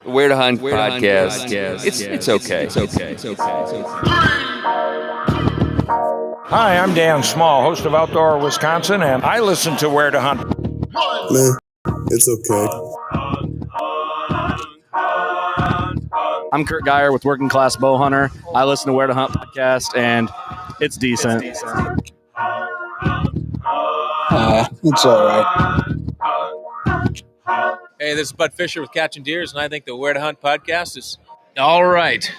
Where to Hunt podcast. It's okay. It's okay. Hi, I'm Dan Small, host of Outdoor Wisconsin, and I listen to Where to Hunt. Meh, it's okay. I'm Kurt Geyer with Working Class Bow Hunter. I listen to Where to Hunt podcast, and it's decent. It's all right. Hey, this is Bud Fisher with Catching Deers, and I think the Where to Hunt podcast is all right.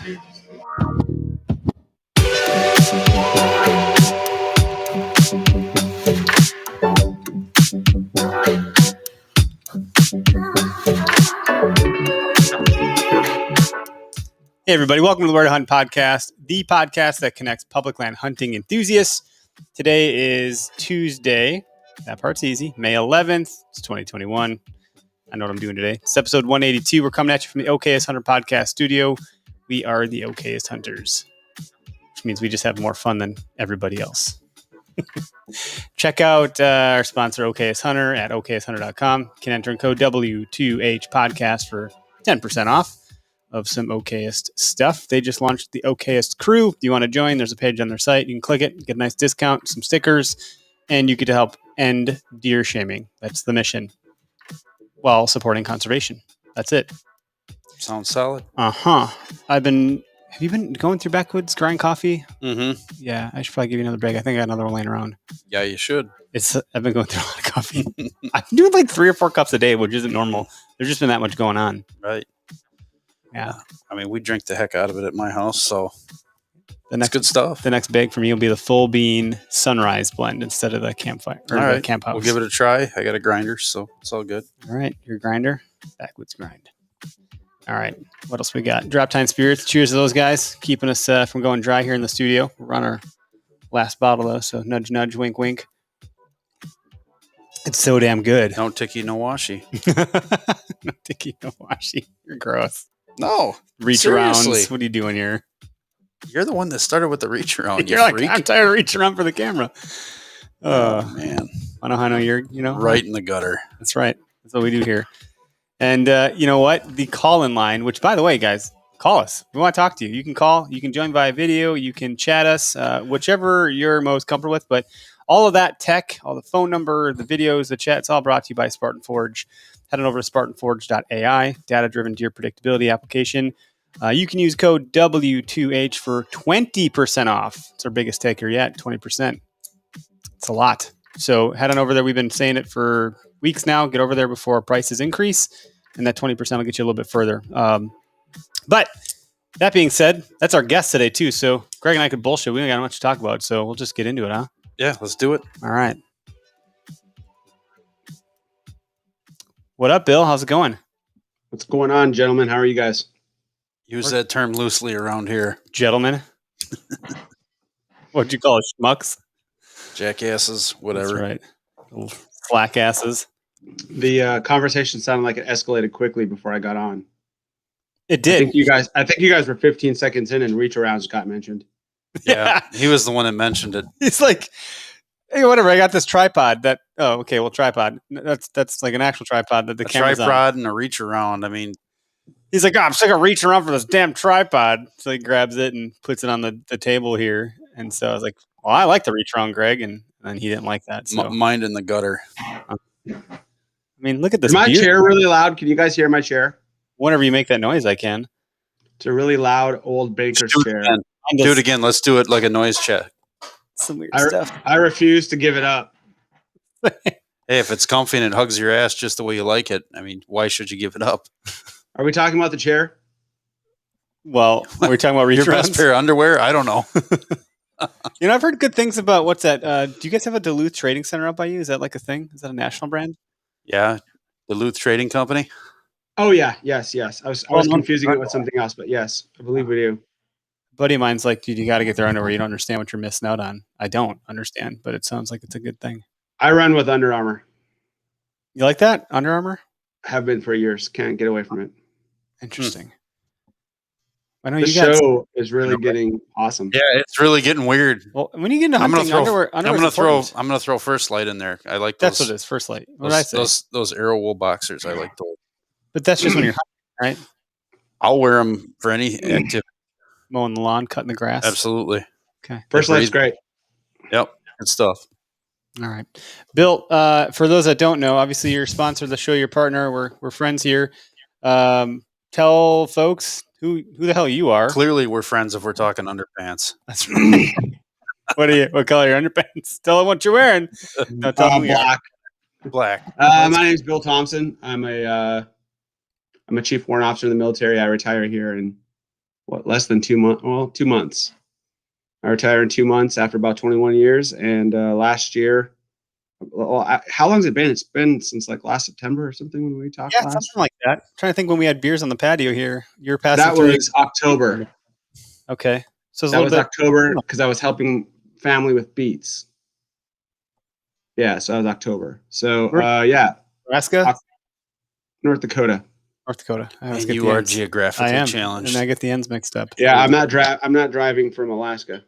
Hey, everybody. Welcome to the Where to Hunt podcast, the podcast that connects public land hunting enthusiasts. Today is Tuesday. That part's easy. May 11th. It's 2021. I know what I'm doing today. It's episode 182. We're coming at you from the OKS Hunter podcast studio. We are the OKS Hunters, which means we just have more fun than everybody else. Check out our sponsor, OKS Hunter, at okshunter.com. You can enter in code W2H podcast for 10% off of some OKist stuff. They just launched the OKist Crew. If you want to join, there's a page on their site. You can click it, get a nice discount, some stickers, and you get to help end deer shaming. That's the mission, while supporting conservation. That's it. Sounds solid. Have you been going through backwoods, grind coffee? Mm-hmm. Yeah, I should probably give you another bag. I think I got another one laying around. Yeah, you should. I've been going through a lot of coffee. I'm doing like 3 or 4 cups a day, which isn't normal. There's just been that much going on. Right. Yeah. I mean, we drink the heck out of it at my house, so That's good stuff. The next bag for me will be the full bean sunrise blend instead of the campfire or all right. the camp house. We'll give it a try. I got a grinder, so it's all good. All right, your grinder, backwoods grind. All right, what else we got? Drop Time Spirits. Cheers to those guys, keeping us from going dry here in the studio. We're on our last bottle though, so nudge, nudge, wink, wink. It's so damn good. No ticky, no washi. No ticky, no washi. You're gross. No. Reach seriously. arounds. What are you doing here? You're the one that started with the reach around. You're you like, freak. I'm tired of reaching around for the camera. Oh, man. I know you're, right in the gutter. That's right. That's what we do here. And you know what? The call-in line, which, by the way, guys, call us. We want to talk to you. You can call. You can join via video. You can chat us, whichever you're most comfortable with. But all of that tech, all the phone number, the videos, the chat, it's all brought to you by Spartan Forge. Head on over to spartanforge.ai, data-driven deer predictability application. You can use code W2H for 20% off. It's our biggest taker yet, 20%. It's a lot. So head on over there. We've been saying it for weeks now. Get over there before prices increase, and that 20% will get you a little bit further. But that being said, that's our guest today too. So Greg and I could bullshit. We don't got much to talk about, so we'll just get into it, huh? Yeah, let's do it. All right. What up, Bill? How's it going? What's going on, gentlemen? How are you guys? Use that term loosely around here. Gentlemen. What'd you call it? Schmucks? Jackasses, whatever. That's right. Little slack asses. The conversation sounded like it escalated quickly before I got on. It did. I think you guys were 15 seconds in and reach arounds got mentioned. Yeah, he was the one that mentioned it. He's like, hey, whatever. I got this tripod that. Oh, okay. Well, tripod. That's like an actual tripod that the camera's tripod on. and a reach around. I mean, he's like, oh, I'm sick of reaching around for this damn tripod. So he grabs it and puts it on the table here. And so I was like, well, I like the reach around, Greg, and he didn't like that. So mind in the gutter. I mean, look at this. Is my chair really loud? Can you guys hear my chair? Whenever you make that noise, I can. It's a really loud old baker's chair. Do it again. Let's do it like a noise check. Some weird stuff. I refuse to give it up. Hey, if it's comfy and it hugs your ass just the way you like it, I mean, why should you give it up? Are we talking about the chair? Well, are we talking about reach your best pair of underwear? I don't know. I've heard good things about what's that? Do you guys have a Duluth Trading Center up by you? Is that like a thing? Is that a national brand? Yeah, Duluth Trading Company. Oh yeah, yes. I was confusing it with something else, but yes, I believe we do. A buddy of mine's like, dude, you got to get there underwear. You don't understand what you're missing out on. I don't understand, but it sounds like it's a good thing. I run with Under Armour. You like that? Under Armour? Have been for years. Can't get away from it. Interesting. I know The show is really getting awesome. Yeah, it's really getting weird. Well, when you get into hunting, I'm gonna throw First Light in there. I like those. That's what it is. First Light. What did I say? Those Arrow wool boxers. I like those. But that's just when you're hunting, right? I'll wear them for any activity. Mowing the lawn, cutting the grass. Absolutely. Okay. First Life's great. Yep. Good stuff. All right, Bill. For those that don't know, obviously you're a sponsor of the show. Your partner. We're friends here. Tell folks who the hell you are. Clearly, we're friends if we're talking underpants. That's right. What color are your underpants? Tell them what you're wearing. No, tell them who you are. Black. Black. My name is Bill Thompson. I'm a chief warrant officer in the military. I retire here in less than 2 months. Well, 2 months. I retire in 2 months after about 21 years. And last year, how long has it been? It's been since like last September or something when we talked. Yeah, last. something like that. I'm trying to think when we had beers on the patio here. You're passing That through. was October. Okay, so it's That a was little bit. October because I was helping family with beets. Yeah, so that was October. So yeah, Nebraska, North Dakota. North Dakota. I always And get you the are ends. geographically I am, challenged. and I get the ends mixed up. Yeah, I'm not driving from Alaska.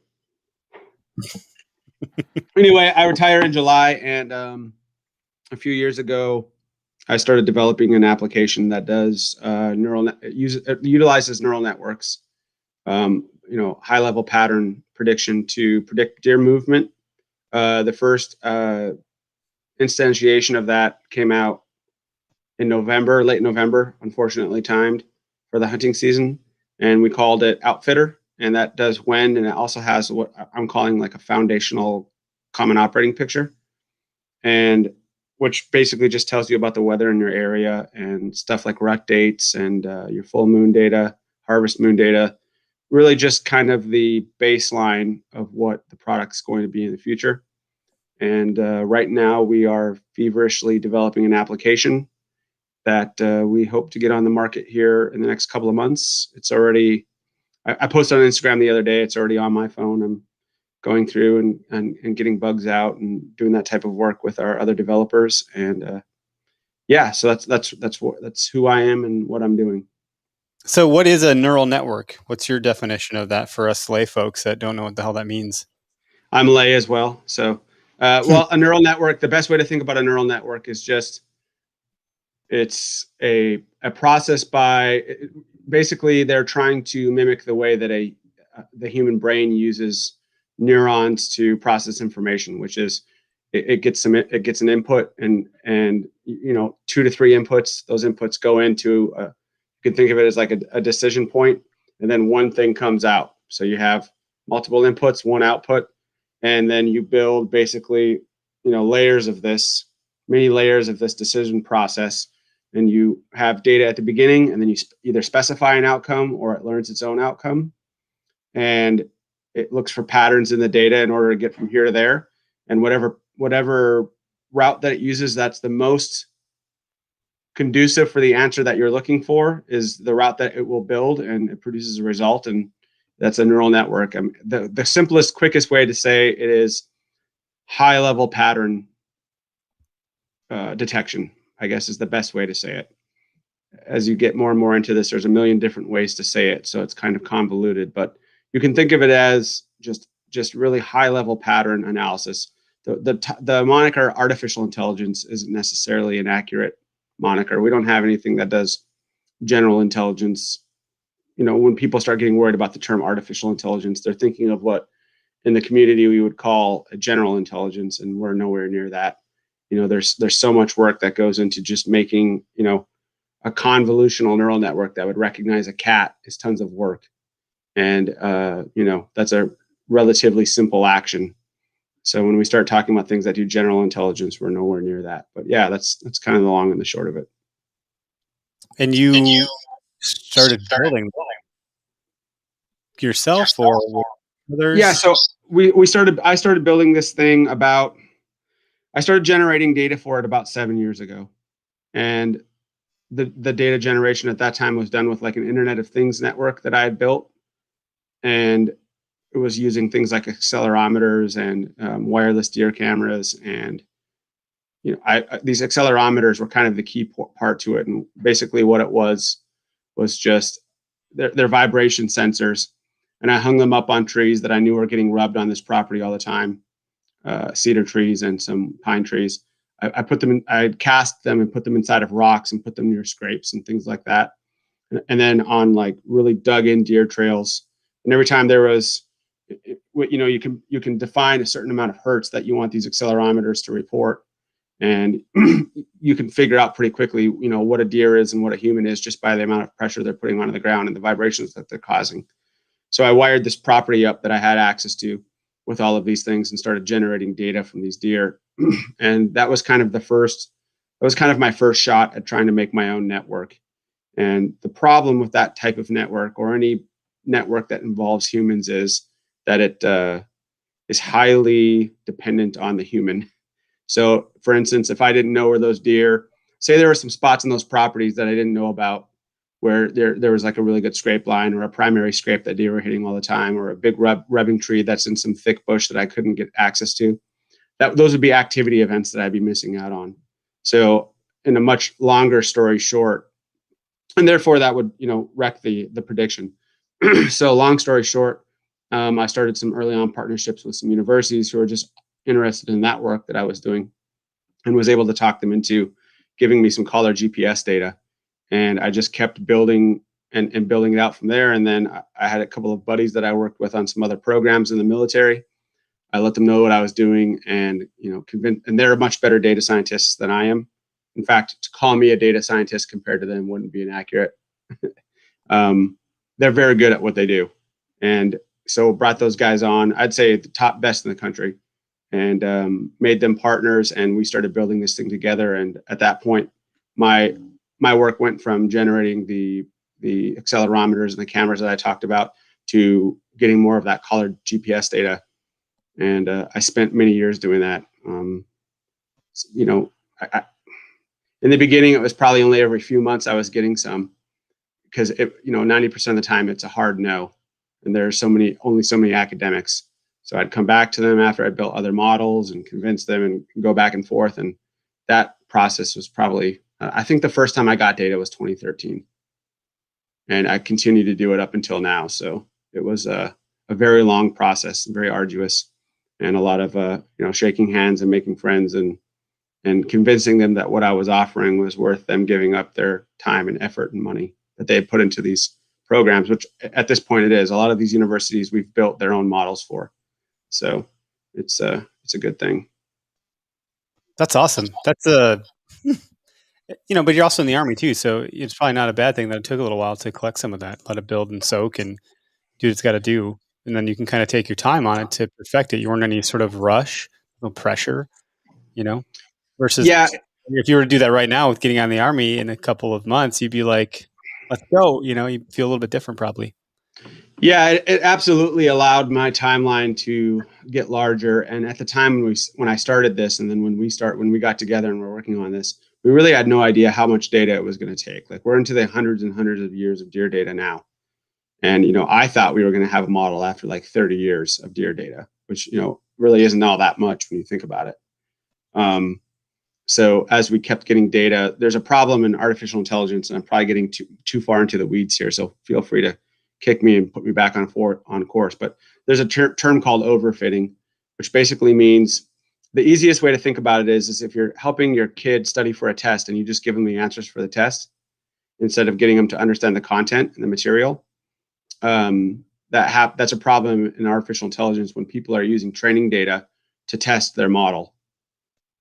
Anyway, I retire in July, and a few years ago, I started developing an application that does utilizes neural networks, high level pattern prediction to predict deer movement. The first instantiation of that came out in November, late November, unfortunately timed for the hunting season, and we called it Outfitter, and that does wind, and it also has what I'm calling like a foundational common operating picture, and which basically just tells you about the weather in your area and stuff like rut dates and your full moon data, harvest moon data, really just kind of the baseline of what the product's going to be in the future. And right now we are feverishly developing an application that we hope to get on the market here in the next couple of months. It's already, I posted on Instagram the other day, it's already on my phone. I'm going through and getting bugs out and doing that type of work with our other developers. And yeah, so that's who I am and what I'm doing. So, what is a neural network? What's your definition of that for us lay folks that don't know what the hell that means? I'm lay as well. So, well, a neural network, the best way to think about a neural network is just, it's a process by, basically they're trying to mimic the way that the human brain uses neurons to process information, which is it gets an input and 2 to 3 inputs. Those inputs go into you can think of it as like a decision point, and then one thing comes out. So you have multiple inputs, one output, and then you build basically layers of this, many layers of this decision process. And you have data at the beginning, and then you either specify an outcome or it learns its own outcome. And it looks for patterns in the data in order to get from here to there. And whatever route that it uses that's the most conducive for the answer that you're looking for is the route that it will build, and it produces a result. And that's a neural network. The simplest, quickest way to say it is high-level pattern detection, I guess, is the best way to say it. As you get more and more into this, there's a million different ways to say it, so it's kind of convoluted, but you can think of it as just really high-level pattern analysis. The moniker artificial intelligence isn't necessarily an accurate moniker. We don't have anything that does general intelligence. When people start getting worried about the term artificial intelligence, they're thinking of what in the community we would call a general intelligence, and we're nowhere near that. There's so much work that goes into just making, a convolutional neural network that would recognize a cat is tons of work. And, that's a relatively simple action. So when we start talking about things that do general intelligence, we're nowhere near that. But yeah, that's kind of the long and the short of it. And you started building yourself or others? Yeah, so I started building this thing I started generating data for it about 7 years ago. And the data generation at that time was done with like an Internet of Things network that I had built. And it was using things like accelerometers and wireless deer cameras. And, these accelerometers were kind of the key part to it. And basically what it was just their vibration sensors. And I hung them up on trees that I knew were getting rubbed on this property all the time. Cedar trees and some pine trees. I cast them and put them inside of rocks and put them near scrapes and things like that. and then on like really dug in deer trails. And every time there was, you can define a certain amount of hertz that you want these accelerometers to report. And you can figure out pretty quickly, what a deer is and what a human is just by the amount of pressure they're putting onto the ground and the vibrations that they're causing. So I wired this property up that I had access to with all of these things and started generating data from these deer. And that was kind of my first shot at trying to make my own network. And the problem with that type of network, or any network that involves humans, is that it is highly dependent on the human. So, for instance, if I didn't know where those deer, say there were some spots in those properties that I didn't know about, where there was like a really good scrape line or a primary scrape that deer were hitting all the time, or a big rubbing tree that's in some thick bush that I couldn't get access to, those would be activity events that I'd be missing out on. So, in a much longer story short, and therefore that would wreck the prediction. So, long story short, I started some early on partnerships with some universities who were just interested in that work that I was doing, and was able to talk them into giving me some collar GPS data. And I just kept building and building it out from there. And then I had a couple of buddies that I worked with on some other programs in the military. I let them know what I was doing, and and they're much better data scientists than I am. In fact, to call me a data scientist compared to them wouldn't be inaccurate. They're very good at what they do. And so brought those guys on, I'd say the top best in the country, and made them partners, and we started building this thing together. And at that point, my work went from generating the accelerometers and the cameras that I talked about to getting more of that collared GPS data. And I spent many years doing that. In the beginning, it was probably only every few months I was getting some, because 90% of the time it's a hard no, and there's only so many academics. So I'd come back to them after I built other models and convince them and go back and forth. And that process was probably, I think the first time I got data was 2013. And I continue to do it up until now. So it was a very long process, very arduous, and a lot of, shaking hands and making friends and convincing them that what I was offering was worth them giving up their time and effort and money that they had put into these programs, which at this point it is. A lot of these universities we've built their own models for. So it's a good thing. That's awesome. That's but you're also in the Army too, so it's probably not a bad thing that it took a little while to collect some of that, let it build and soak and do what it's got to do, and then you can kind of take your time on it to perfect it. You weren't in any sort of rush, no pressure, versus if you were to do that right now with getting out of the Army in a couple of months, you'd be like, let's go. You feel a little bit different probably. Yeah, it absolutely allowed my timeline to get larger. And at the time when I started this, and then when we got together and we're working on this, we really had no idea how much data it was going to take. Like, we're into the hundreds and hundreds of years of deer data now. And, I thought we were going to have a model after like 30 years of deer data, which, really isn't all that much when you think about it. So as we kept getting data, there's a problem in artificial intelligence, and I'm probably getting too far into the weeds here. So feel free to kick me and put me back on course. But there's a term called overfitting, which basically means, the easiest way to think about it is if you're helping your kid study for a test and you just give them the answers for the test instead of getting them to understand the content and the material. That's a problem in artificial intelligence when people are using training data to test their model.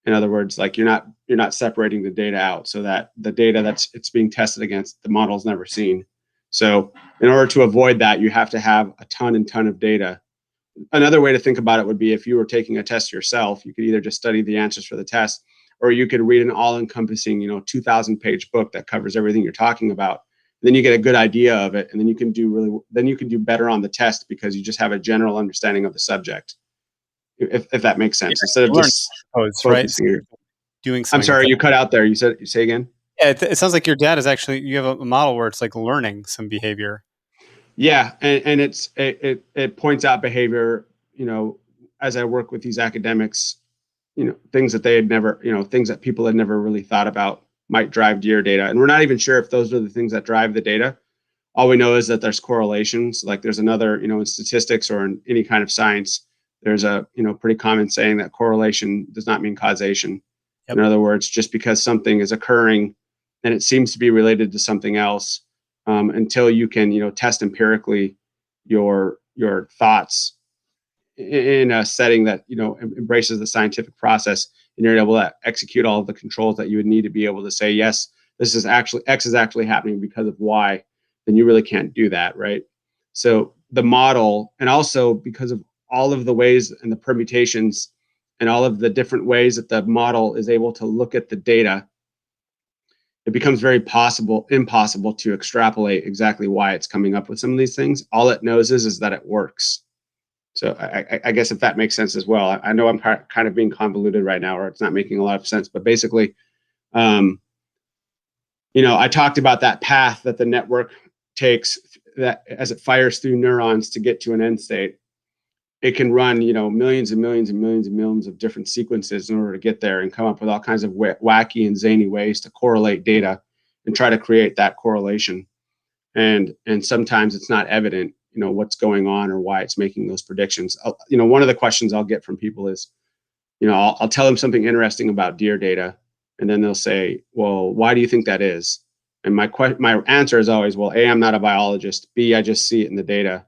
In other words, like, you're not separating the data out so that the data it's being tested against, the model's never seen. So in order to avoid that, you have to have a ton of data. Another way to think about it would be if you were taking a test yourself, you could either just study the answers for the test, or you could read an all-encompassing, 2,000-page book that covers everything you're talking about. Then you get a good idea of it, and then you can do better on the test because you just have a general understanding of the subject. If that makes sense, instead of just doing. I'm sorry, you cut out there. You say again. Yeah, it sounds like your dad is actually, you have a model where it's like learning some behavior. Yeah, and it points out behavior, as I work with these academics, things that they had never, things that people had never really thought about might drive deer data. And we're not even sure if those are the things that drive the data. All we know is that there's correlations. Like, there's another, in statistics or in any kind of science, there's a, pretty common saying that correlation does not mean causation. Yep. In other words, just because something is occurring and it seems to be related to something else, until you can, test empirically your thoughts in a setting that embraces the scientific process, and you're able to execute all of the controls that you would need to be able to say, yes, this is actually X is actually happening because of Y. Then you really can't do that, right? So the model, and also because of all of the ways and the permutations and all of the different ways that the model is able to look at the data, it becomes very impossible to extrapolate exactly why it's coming up with some of these things. All it knows is that it works. So I guess if that makes sense as well. I know I'm kind of being convoluted right now, or it's not making a lot of sense, but basically, I talked about that path that the network takes, that as it fires through neurons to get to an end state. It can run, millions and millions and millions and millions of different sequences in order to get there and come up with all kinds of wacky and zany ways to correlate data and try to create that correlation. And sometimes it's not evident, what's going on or why it's making those predictions. One of the questions I'll get from people is, I'll tell them something interesting about deer data, and then they'll say, well, why do you think that is? And my answer is always, well, A, I'm not a biologist. B, I just see it in the data.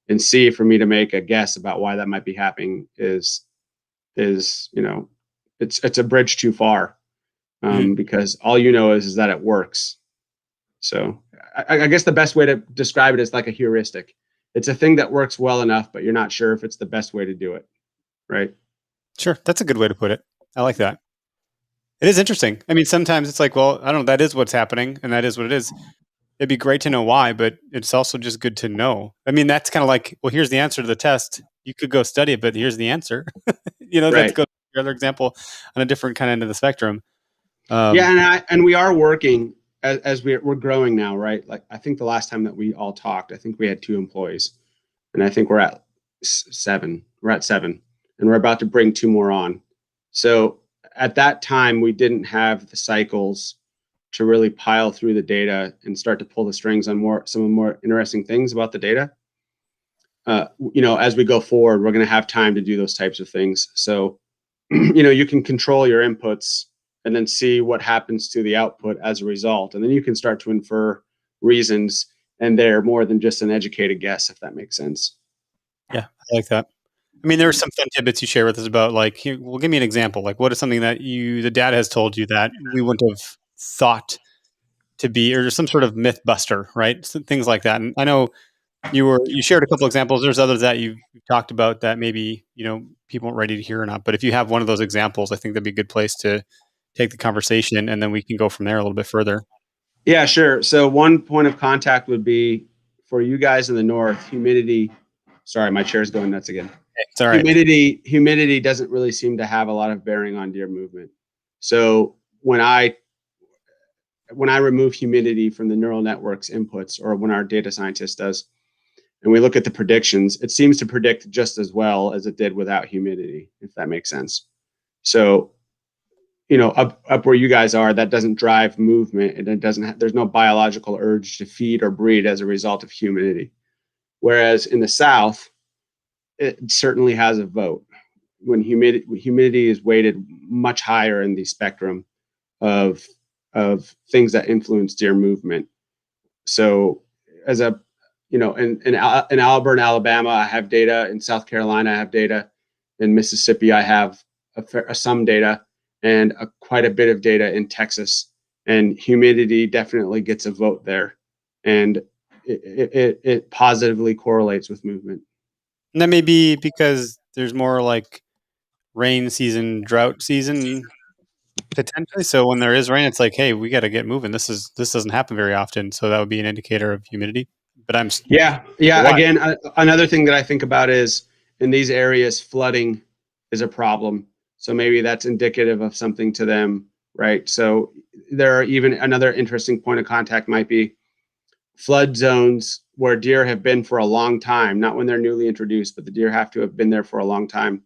And C, for me to make a guess about why that might be happening is it's a bridge too far, because all is that it works. So I guess the best way to describe it is like a heuristic. It's a thing that works well enough, but you're not sure if it's the best way to do it, right? Sure, that's a good way to put it. I like that. It is interesting. I mean, sometimes it's like, well, I don't know, that is what's happening, and that is what it is. It'd be great to know why, but it's also just good to know. I mean, that's kind of like, well, here's the answer to the test. You could go study it, but here's the answer. Right. Let's go to the other example on a different kind of end of the spectrum. And we are working as we're growing now, right? Like, I think the last time that we all talked, I think we had 2 employees, and I think we're at 7. We're at 7, and we're about to bring 2 more on. So at that time, we didn't have the cycles to really pile through the data and start to pull the strings on some of the more interesting things about the data. As we go forward, we're going to have time to do those types of things. So, you can control your inputs and then see what happens to the output as a result. And then you can start to infer reasons, and they're more than just an educated guess, if that makes sense. Yeah, I like that. I mean, there are some fun tidbits you share with us about, like, give me an example. Like, what is something that the data has told you that we wouldn't have thought to be, or some sort of myth buster, right? So, things like that. And I know you shared a couple examples. There's others that you've talked about that maybe, people aren't ready to hear or not. But if you have one of those examples, I think that'd be a good place to take the conversation, and then we can go from there a little bit further. Yeah, sure. So one point of contact would be for you guys in the north, humidity. Sorry, my chair's going nuts again. It's all right. Humidity doesn't really seem to have a lot of bearing on deer movement. So when I remove humidity from the neural network's inputs, or when our data scientist does, and we look at the predictions, it seems to predict just as well as it did without humidity, if that makes sense. So, up where you guys are, that doesn't drive movement, and there's no biological urge to feed or breed as a result of humidity. Whereas in the South, it certainly has a vote. When humidity is weighted much higher in the spectrum of things that influence deer movement. So as in Auburn, Alabama, I have data. In South Carolina, I have data. In Mississippi, I have some data, and quite a bit of data in Texas. And humidity definitely gets a vote there, and it positively correlates with movement. And that may be because there's more like rain season, drought season potentially. So when there is rain, it's like, hey, we got to get moving. This doesn't happen very often. So that would be an indicator of humidity. But yeah. Again, another thing that I think about is in these areas, flooding is a problem. So maybe that's indicative of something to them, right? So there are even another interesting point of contact might be flood zones where deer have been for a long time, not when they're newly introduced, but the deer have to have been there for a long time.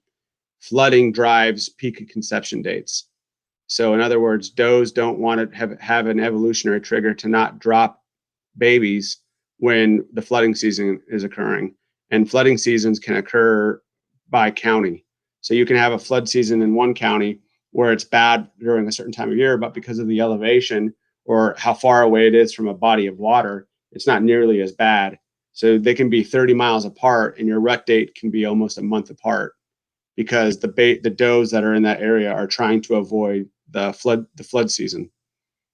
Flooding drives peak conception dates. So in other words, does don't want to have an evolutionary trigger to not drop babies when the flooding season is occurring. And flooding seasons can occur by county. So you can have a flood season in one county where it's bad during a certain time of year, but because of the elevation or how far away it is from a body of water, it's not nearly as bad. So they can be 30 miles apart, and your rut date can be almost a month apart because the does that are in that area are trying to avoid the flood season.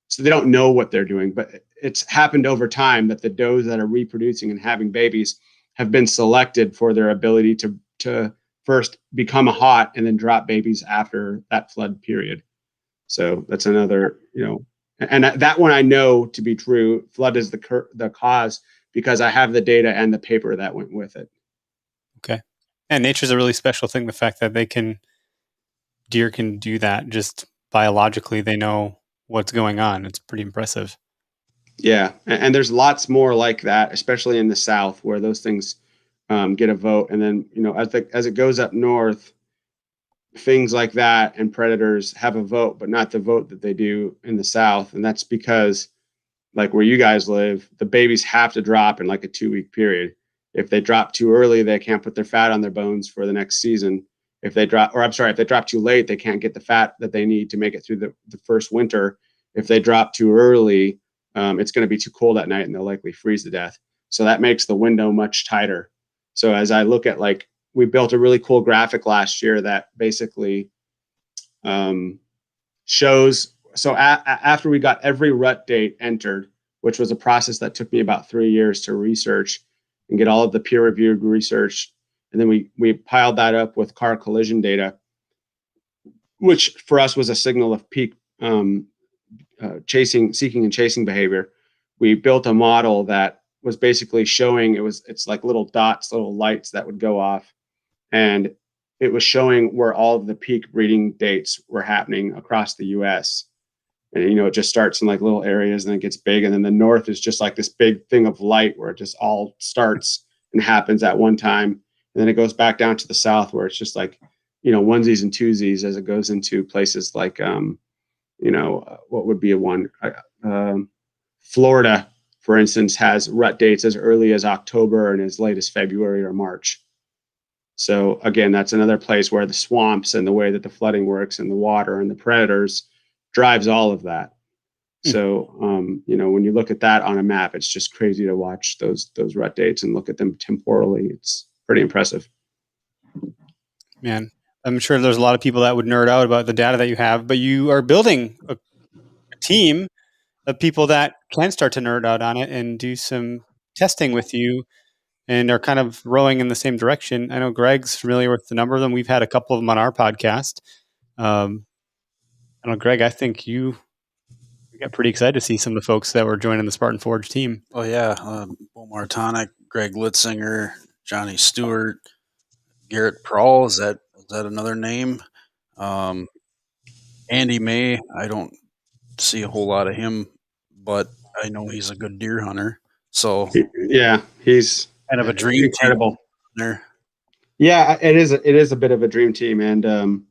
So they don't know what they're doing, but it's happened over time that the does that are reproducing and having babies have been selected for their ability to first become hot and then drop babies after that flood period. So that's another, and that one I know to be true. Flood is the cause because I have the data and the paper that went with it. Okay. And nature's a really special thing. The fact that deer can do that just biologically, they know what's going on. It's pretty impressive. Yeah. And there's lots more like that, especially in the South where those things get a vote. And then, as it goes up north, things like that and predators have a vote, but not the vote that they do in the South. And that's because, like where you guys live, the babies have to drop in like a 2-week period. If they drop too early, they can't put their fat on their bones for the next season. If they drop too late, they can't get the fat that they need to make it through the first winter. If they drop too early, it's going to be too cold at night and they'll likely freeze to death. So that makes the window much tighter. So as I look at, like, we built a really cool graphic last year that basically shows. So after we got every rut date entered, which was a process that took me about 3 years to research and get all of the peer-reviewed research, and then we piled that up with car collision data, which for us was a signal of peak seeking and chasing behavior. We built a model that was basically showing it's like little dots, little lights that would go off, and it was showing where all of the peak breeding dates were happening across the U.S. And, it just starts in like little areas and then it gets big. And then the north is just like this big thing of light where it just all starts and happens at one time. And then it goes back down to the south where it's just like, onesies and twosies as it goes into places like, what would be a one? Florida, for instance, has rut dates as early as October and as late as February or March. So again, that's another place where the swamps and the way that the flooding works and the water and the predators drives all of that. So, when you look at that on a map, it's just crazy to watch those rut dates and look at them temporally. It's pretty impressive. Man, I'm sure there's a lot of people that would nerd out about the data that you have, but you are building a team of people that can start to nerd out on it and do some testing with you and are kind of rowing in the same direction. I know Greg's familiar with the number of them. We've had a couple of them on our podcast. I know, Greg, I think we got pretty excited to see some of the folks that were joining the Spartan Forge team. Oh yeah, Bo Martonic, Greg Litzinger, Johnny Stewart, Garrett Prawl. Is that another name? Andy May. I don't see a whole lot of him, but I know he's a good deer hunter. So he's kind of a dream incredible there. Yeah, it is a bit of a dream team, and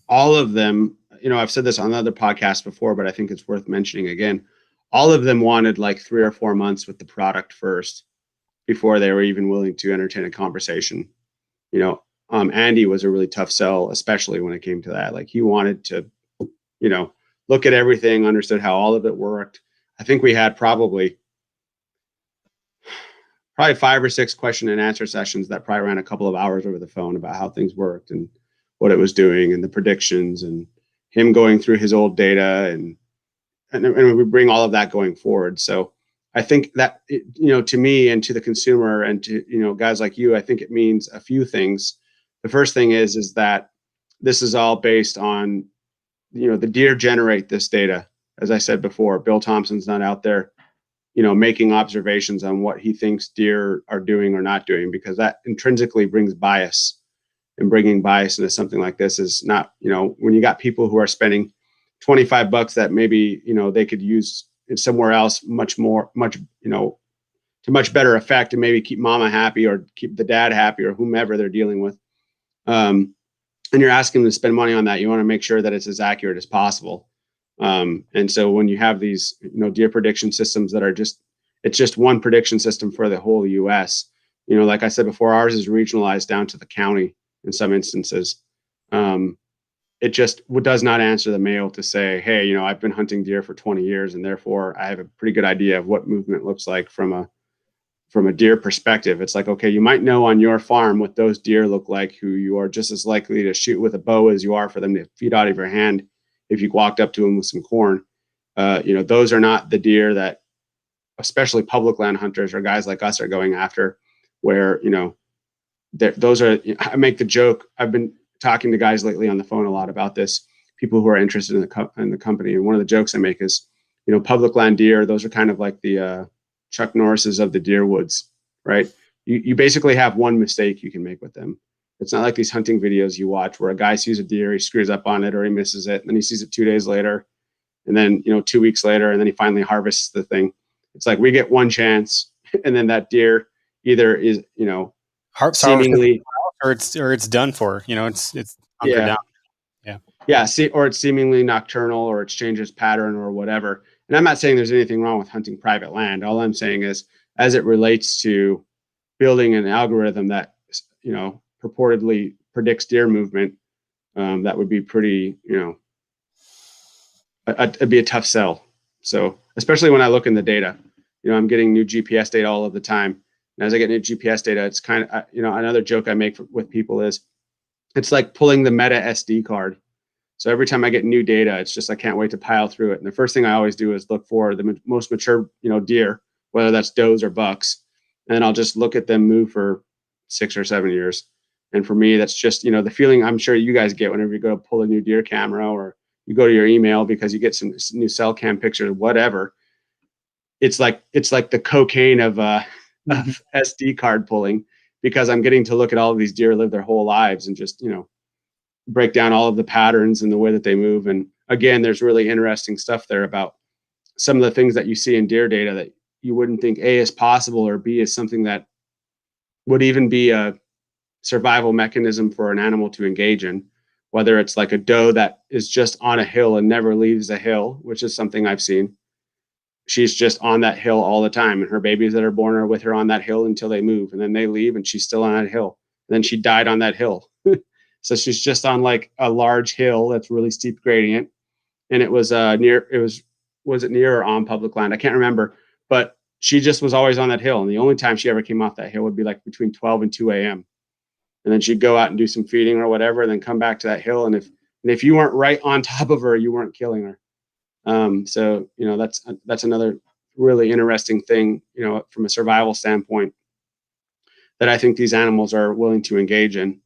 all of them. I've said this on other podcasts before, but I think it's worth mentioning again. All of them wanted like 3 or 4 months with the product first before they were even willing to entertain a conversation. Andy was a really tough sell, especially when it came to that. Like he wanted to, look at everything, understood how all of it worked. I think we had probably 5 or 6 question and answer sessions that probably ran a couple of hours over the phone about how things worked and what it was doing and the predictions and him going through his old data and we bring all of that going forward. So I think that, to me and to the consumer and to, guys like you, I think it means a few things. The first thing is that this is all based on, the deer generate this data. As I said before, Bill Thompson's not out there, making observations on what he thinks deer are doing or not doing, because that intrinsically brings bias. And bringing bias into something like this is not, when you got people who are spending $25 that maybe, they could use somewhere else to much better effect and maybe keep mama happy or keep the dad happy or whomever they're dealing with. And you're asking them to spend money on that. You want to make sure that it's as accurate as possible. And so when you have these, deer prediction systems that are it's just one prediction system for the whole US, like I said before, ours is regionalized down to the county in some instances. it just does not answer the mail to say, hey, you know, I've been hunting deer for 20 years and therefore I have a pretty good idea of what movement looks like from a deer perspective. It's like, okay, you might know on your farm what those deer look like, who you are just as likely to shoot with a bow as you are for them to feed out of your hand if you walked up to them with some corn. You know, those are not the deer that especially public land hunters or guys like us are going after, where, you know, those are, I make the joke, I've been talking to guys lately on the phone a lot about this, people who are interested in the company. And one of the jokes I make is, you know, public land deer, those are kind of like the Chuck Norrises of the deer woods, right? You basically have one mistake you can make with them. It's not like these hunting videos you watch where a guy sees a deer, he screws up on it or he misses it, and then he sees it 2 days later, and then, you know, 2 weeks later, and then he finally harvests the thing. It's like we get one chance, and then that deer either is, you know, seemingly, or it's done for. You know, it's hunkered down. Yeah. Or it's seemingly nocturnal, or it changes pattern or whatever. And I'm not saying there's anything wrong with hunting private land. All I'm saying is, as it relates to building an algorithm that, you know, purportedly predicts deer movement, that would be pretty, you know, it'd be a tough sell. So, especially when I look in the data, you know, I'm getting new GPS data all of the time. And as I get new GPS data, it's kind of, you know, another joke I make with people is, it's like pulling the meta SD card. So every time I get new data, it's just, I can't wait to pile through it. And the first thing I always do is look for the most mature, you know, deer, whether that's does or bucks. And then I'll just look at them move for 6 or 7 years. And for me, that's just, you know, the feeling I'm sure you guys get whenever you go to pull a new deer camera, or you go to your email because you get some new cell cam pictures, whatever. It's like the cocaine of SD card pulling, because I'm getting to look at all of these deer live their whole lives and just, you know, break down all of the patterns and the way that they move. And again, there's really interesting stuff there about some of the things that you see in deer data that you wouldn't think A is possible, or B is something that would even be a survival mechanism for an animal to engage in, whether it's like a doe that is just on a hill and never leaves a hill, which is something I've seen. She's just on that hill all the time, and her babies that are born are with her on that hill until they move, and then they leave and she's still on that hill. And then she died on that hill. So she's just on like a large hill that's really steep gradient. And it was was it near or on public land? I can't remember, but she just was always on that hill. And the only time she ever came off that hill would be like between 12 and 2 a.m. And then she'd go out and do some feeding or whatever, and then come back to that hill. And if you weren't right on top of her, you weren't killing her. So, you know, that's another really interesting thing, you know, from a survival standpoint, that I think these animals are willing to engage in.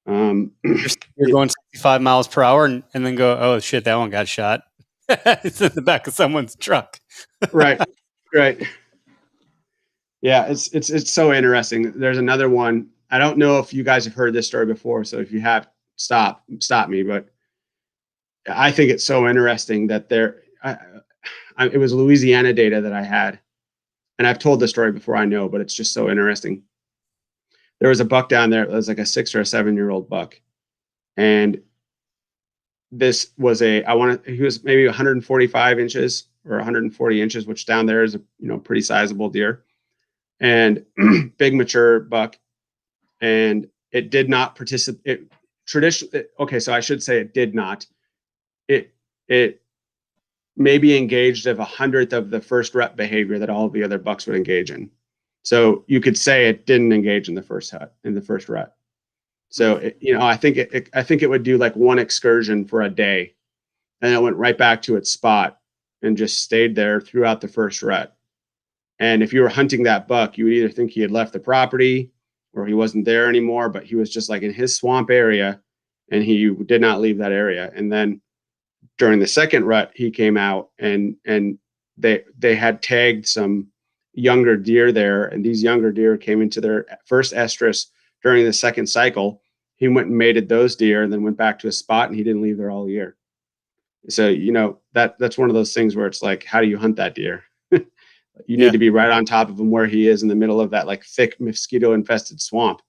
You're going 65 miles per hour and then go, oh shit, that one got shot. It's in the back of someone's truck. Right. Yeah, it's so interesting. There's another one. I don't know if you guys have heard this story before, so if you have, stop me. But I think it's so interesting that it was Louisiana data that I had, and I've told this story before, I know, but it's just so interesting. There was a buck down there. It was like a 6 or 7 year old buck, and this was he was maybe 145 inches or 140 inches, which down there is a, you know, pretty sizable deer, and big mature buck. And it did not participate traditionally. Okay, so I should say it did not. It maybe engaged of 100th of the first rep behavior that all of the other bucks would engage in. So you could say it didn't engage in the first rut. So you know, I think it would do like one excursion for a day, and it went right back to its spot and just stayed there throughout the first rut. And if you were hunting that buck, you would either think he had left the property or he wasn't there anymore, but he was just like in his swamp area, and he did not leave that area. And then during the second rut, he came out, and they had tagged some younger deer there, and these younger deer came into their first estrus during the second cycle. He went and mated those deer and then went back to his spot, and he didn't leave there all year. So, you know, that's one of those things where it's like, how do you hunt that deer? You need to be right on top of him where he is in the middle of that like thick mosquito infested swamp.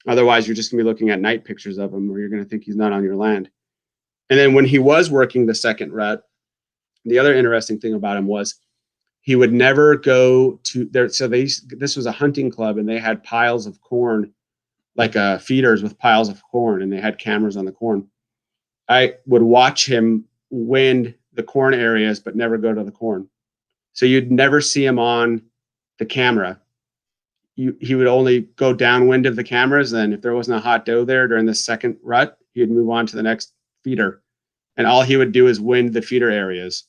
Otherwise, you're just gonna be looking at night pictures of him, or you're gonna think he's not on your land. And then when he was working the second rut, the other interesting thing about him was he would never go to there. So this was a hunting club, and they had piles of corn, like feeders with piles of corn, and they had cameras on the corn. I would watch him wind the corn areas, but never go to the corn. So you'd never see him on the camera. He would only go downwind of the cameras. Then if there wasn't a hot doe there during the second rut, he'd move on to the next feeder. And all he would do is wind the feeder areas.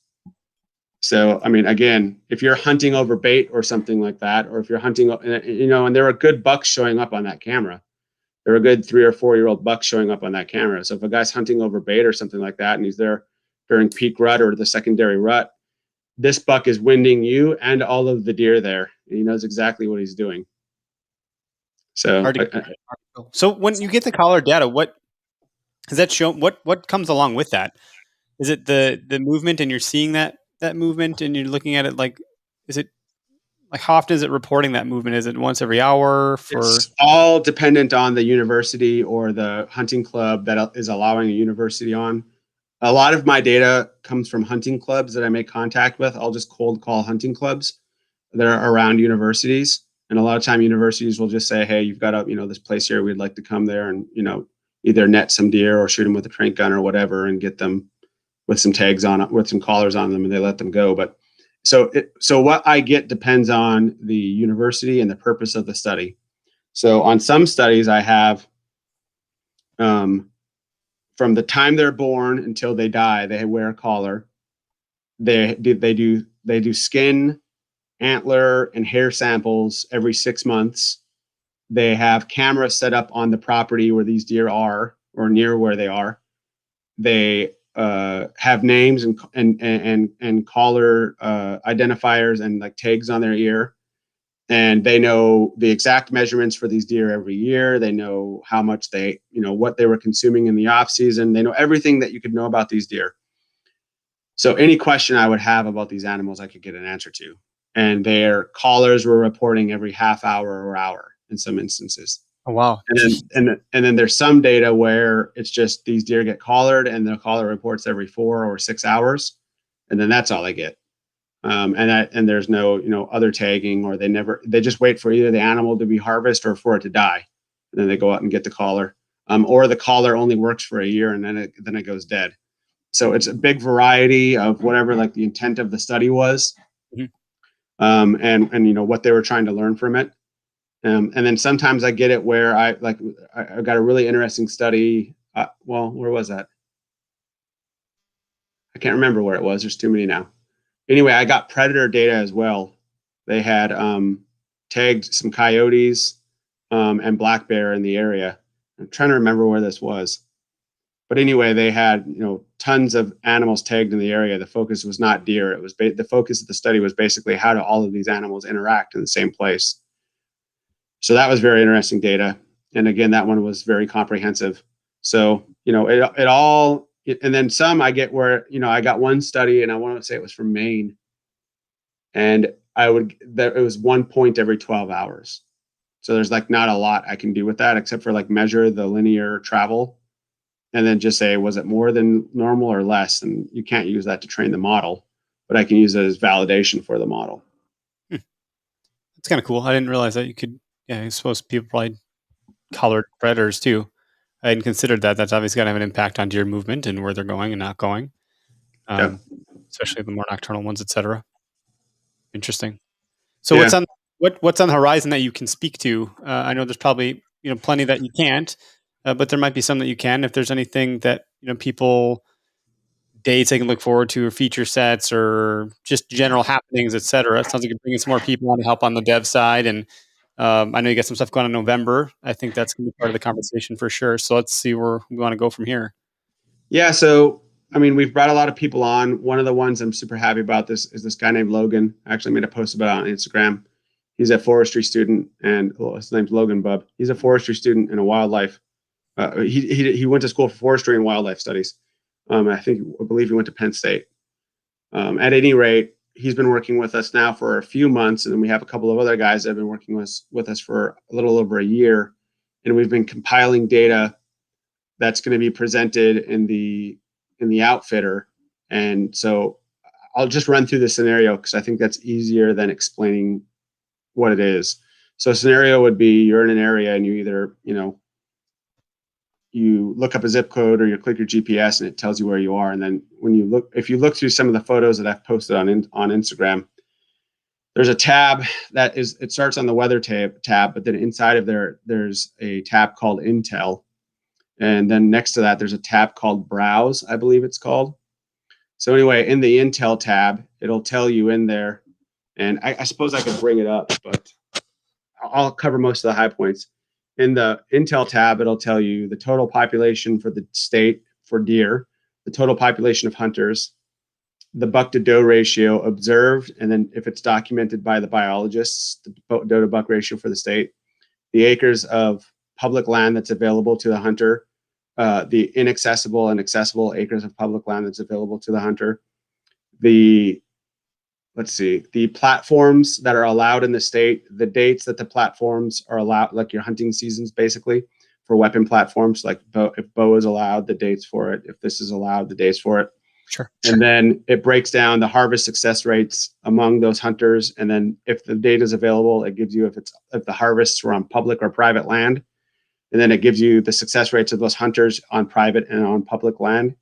So, I mean, again, if you're hunting over bait or something like that, or if you're hunting, you know, and there were good bucks showing up on that camera. There were good 3 or 4 year old bucks showing up on that camera. So if a guy's hunting over bait or something like that, and he's there during peak rut or the secondary rut, this buck is winding you and all of the deer there. And he knows exactly what he's doing. So, so when you get the collar data, what does that show? What comes along with that? Is it the movement, and you're seeing that movement, and you're looking at it like, is it like, how often is it reporting that movement? Is it once every hour? It's all dependent on the university or the hunting club that is allowing a university on. A lot of my data comes from hunting clubs that I make contact with. I'll just cold call hunting clubs that are around universities. And a lot of time universities will just say, hey, you've got this place here. We'd like to come there and, either net some deer or shoot them with a trank gun or whatever and get them with some tags on it, with some collars on them, and they let them go. But so what I get depends on the university and the purpose of the study. So on some studies I have, from the time they're born until they die, they wear a collar. They do skin, antler, and hair samples every 6 months. They have cameras set up on the property where these deer are or near where they are. They have names and collar identifiers and like tags on their ear. And they know the exact measurements for these deer every year. They know how much what they were consuming in the off season. They know everything that you could know about these deer. So any question I would have about these animals, I could get an answer to. And their collars were reporting every half hour or hour in some instances. Oh, wow. And then there's some data where it's just these deer get collared and the collar reports every 4 or 6 hours. And then that's all I get. And there's no, other tagging, or they just wait for either the animal to be harvested or for it to die. And then they go out and get the collar. Or the collar only works for a year and then it goes dead. So it's a big variety of whatever like the intent of the study was. Mm-hmm. And what they were trying to learn from it. And then sometimes I get it where I got a really interesting study. Where was that? I can't remember where it was. There's too many now. Anyway, I got predator data as well. They had tagged some coyotes and black bear in the area. I'm trying to remember where this was. But anyway, they had tons of animals tagged in the area. The focus was not deer. It was the focus of the study was basically how do all of these animals interact in the same place. So that was very interesting data. And again, that one was very comprehensive. So it all. And then some I get where, I got one study and I want to say it was from Maine. And it was 1 point every 12 hours. So there's like not a lot I can do with that except for like measure the linear travel and then just say, was it more than normal or less? And you can't use that to train the model, but I can use it as validation for the model. That's kind of cool. I didn't realize that you could, I suppose people probably collared predators too. I hadn't considered that. That's obviously going to have an impact on deer movement and where they're going and not going, especially the more nocturnal ones, etc. Interesting. So what's on the horizon that you can speak to? I know there's probably plenty that you can't, but there might be some that you can. If there's anything that people dates they can look forward to, or feature sets, or just general happenings, etc. It sounds like you're bringing some more people on to help on the dev side, and I know you got some stuff going on in November. I think that's going to be part of the conversation for sure. So let's see where we want to go from here. Yeah. So, I mean, we've brought a lot of people on. One of the ones I'm super happy about is this guy named Logan. I actually made a post about it on Instagram. He's a forestry student, and his name's Logan Bub. He's a forestry student and a wildlife. He went to school for forestry and wildlife studies. I believe he went to Penn State. At any rate, he's been working with us now for a few months, and then we have a couple of other guys that have been working with us for a little over a year, and we've been compiling data that's going to be presented in the outfitter. And so I'll just run through the scenario because I think that's easier than explaining what it is. So a scenario would be you're in an area and you either you look up a zip code or you click your GPS and it tells you where you are. And then if you look through some of the photos that I've posted on Instagram, there's a tab it starts on the weather tab, but then inside of there's a tab called Intel. And then next to that, there's a tab called Browse, I believe it's called. So anyway, in the Intel tab, it'll tell you in there, and I suppose I could bring it up, but I'll cover most of the high points. In the Intel tab, it'll tell you the total population for the state for deer, the total population of hunters, the buck to doe ratio observed, and then if it's documented by the biologists, the doe to buck ratio for the state, the acres of public land that's available to the hunter, the inaccessible and accessible acres of public land that's available to the hunter, the platforms that are allowed in the state, the dates that the platforms are allowed, like your hunting seasons, basically, for weapon platforms, like if bow is allowed, the dates for it. If this is allowed, the dates for it. Sure. And then it breaks down the harvest success rates among those hunters. And then if the data is available, it gives you if the harvests were on public or private land. And then it gives you the success rates of those hunters on private and on public land.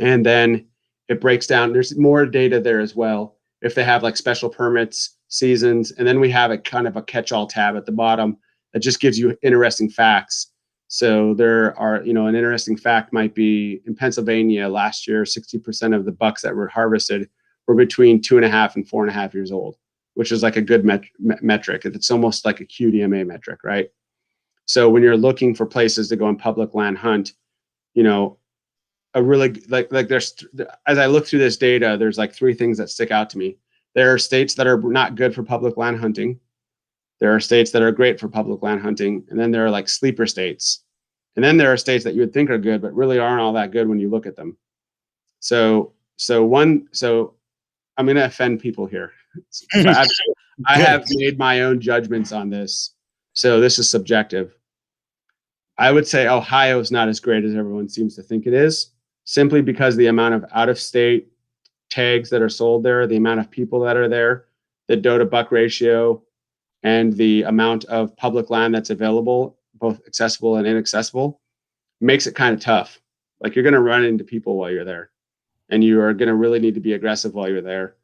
And then it breaks down, there's more data there as well, if they have like special permits, seasons. And then we have a kind of a catch-all tab at the bottom that just gives you interesting facts. So there are, an interesting fact might be in Pennsylvania last year, 60% of the bucks that were harvested were between 2.5 and 4.5 years old, which is like a good metric. It's almost like a QDMA metric, right? So when you're looking for places to go on public land hunt, a really there's, as I look through this data, there's like 3 things that stick out to me. There are states that are not good for public land hunting. There are states that are great for public land hunting. And then there are like sleeper states. And then there are states that you would think are good, but really aren't all that good when you look at them. So I'm going to offend people here. I have made my own judgments on this. So this is subjective. I would say Ohio is not as great as everyone seems to think it is, simply because the amount of out-of-state tags that are sold there, the amount of people that are there, the doe to buck ratio, and the amount of public land that's available, both accessible and inaccessible, makes it kind of tough. Like you're going to run into people while you're there, and you are going to really need to be aggressive while you're there.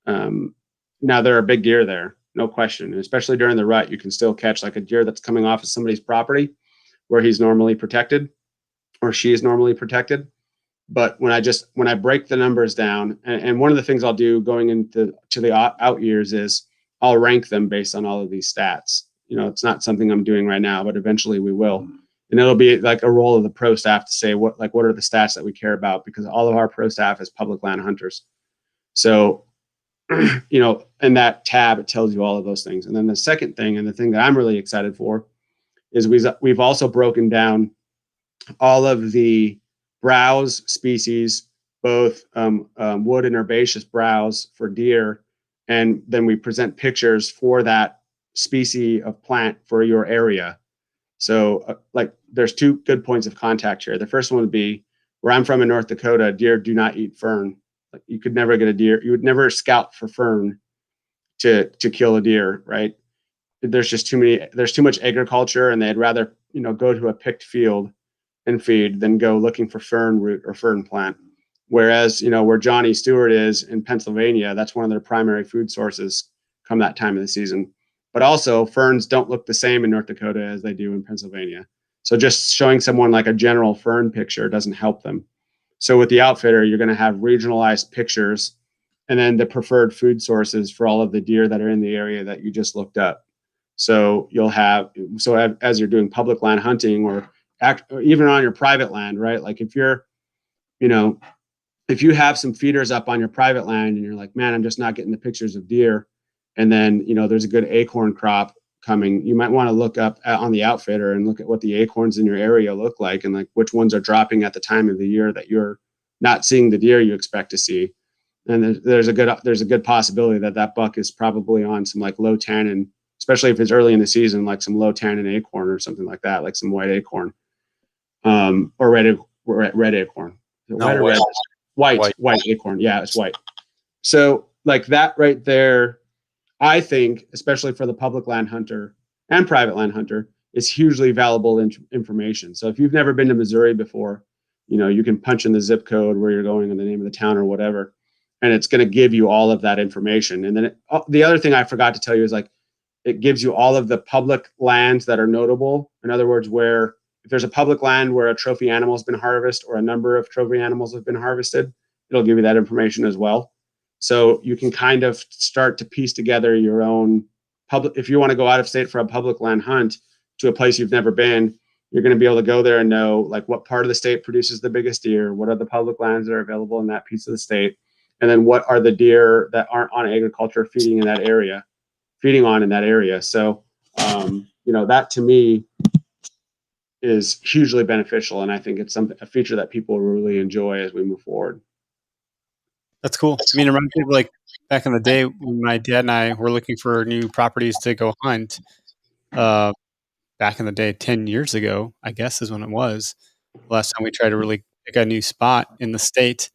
Now there are big deer there, no question. And especially during the rut, you can still catch like a deer that's coming off of somebody's property where he's normally protected or she is normally protected. But when I break the numbers down, and one of the things I'll do going into the out years is I'll rank them based on all of these stats. It's not something I'm doing right now, but eventually we will. And it'll be like a role of the pro staff to say what are the stats that we care about, because all of our pro staff is public land hunters. So, in that tab, it tells you all of those things. And then the second thing, and the thing that I'm really excited for, is we've also broken down all of the browse species, both wood and herbaceous browse for deer. And then we present pictures for that species of plant for your area. So there's 2 good points of contact here. The first one would be where I'm from in North Dakota, deer do not eat fern. Like you could never get a deer. You would never scout for fern to kill a deer, right? There's too much agriculture, and they'd rather, go to a picked field and feed than go looking for fern root or fern plant. Whereas, where Johnny Stewart is in Pennsylvania, that's one of their primary food sources come that time of the season. But also ferns don't look the same in North Dakota as they do in Pennsylvania. So just showing someone like a general fern picture doesn't help them. So with the outfitter, you're going to have regionalized pictures and then the preferred food sources for all of the deer that are in the area that you just looked up. So as you're doing public land hunting or even on your private land, right? Like if you're, if you have some feeders up on your private land and you're like, man, I'm just not getting the pictures of deer. And then, there's a good acorn crop coming. You might want to look up on the outfitter and look at what the acorns in your area look like and like which ones are dropping at the time of the year that you're not seeing the deer you expect to see. And there's a good possibility that buck is probably on some like low tannin, especially if it's early in the season, like some low tannin acorn or something like that, like some white acorn, or red acorn. White acorn. Yeah, it's white. So like that right there, I think, especially for the public land hunter and private land hunter, is hugely valuable information. So if you've never been to Missouri before, you can punch in the zip code where you're going and the name of the town or whatever, and it's going to give you all of that information. And then the other thing I forgot to tell you is like, it gives you all of the public lands that are notable. In other words, where if there's a public land where a trophy animal has been harvested or a number of trophy animals have been harvested, it'll give you that information as well. So you can kind of start to piece together your own public. If you want to go out of state for a public land hunt to a place you've never been, you're going to be able to go there and know like what part of the state produces the biggest deer, what are the public lands that are available in that piece of the state, and then what are the deer that aren't on agriculture feeding on in that area. So, that to me is hugely beneficial. And I think it's a feature that people really enjoy as we move forward. That's cool. I mean, it reminds me of like back in the day when my dad and I were looking for new properties to go hunt. Back in the day, 10 years ago, I guess is when it was. Last time we tried to really pick a new spot in the state.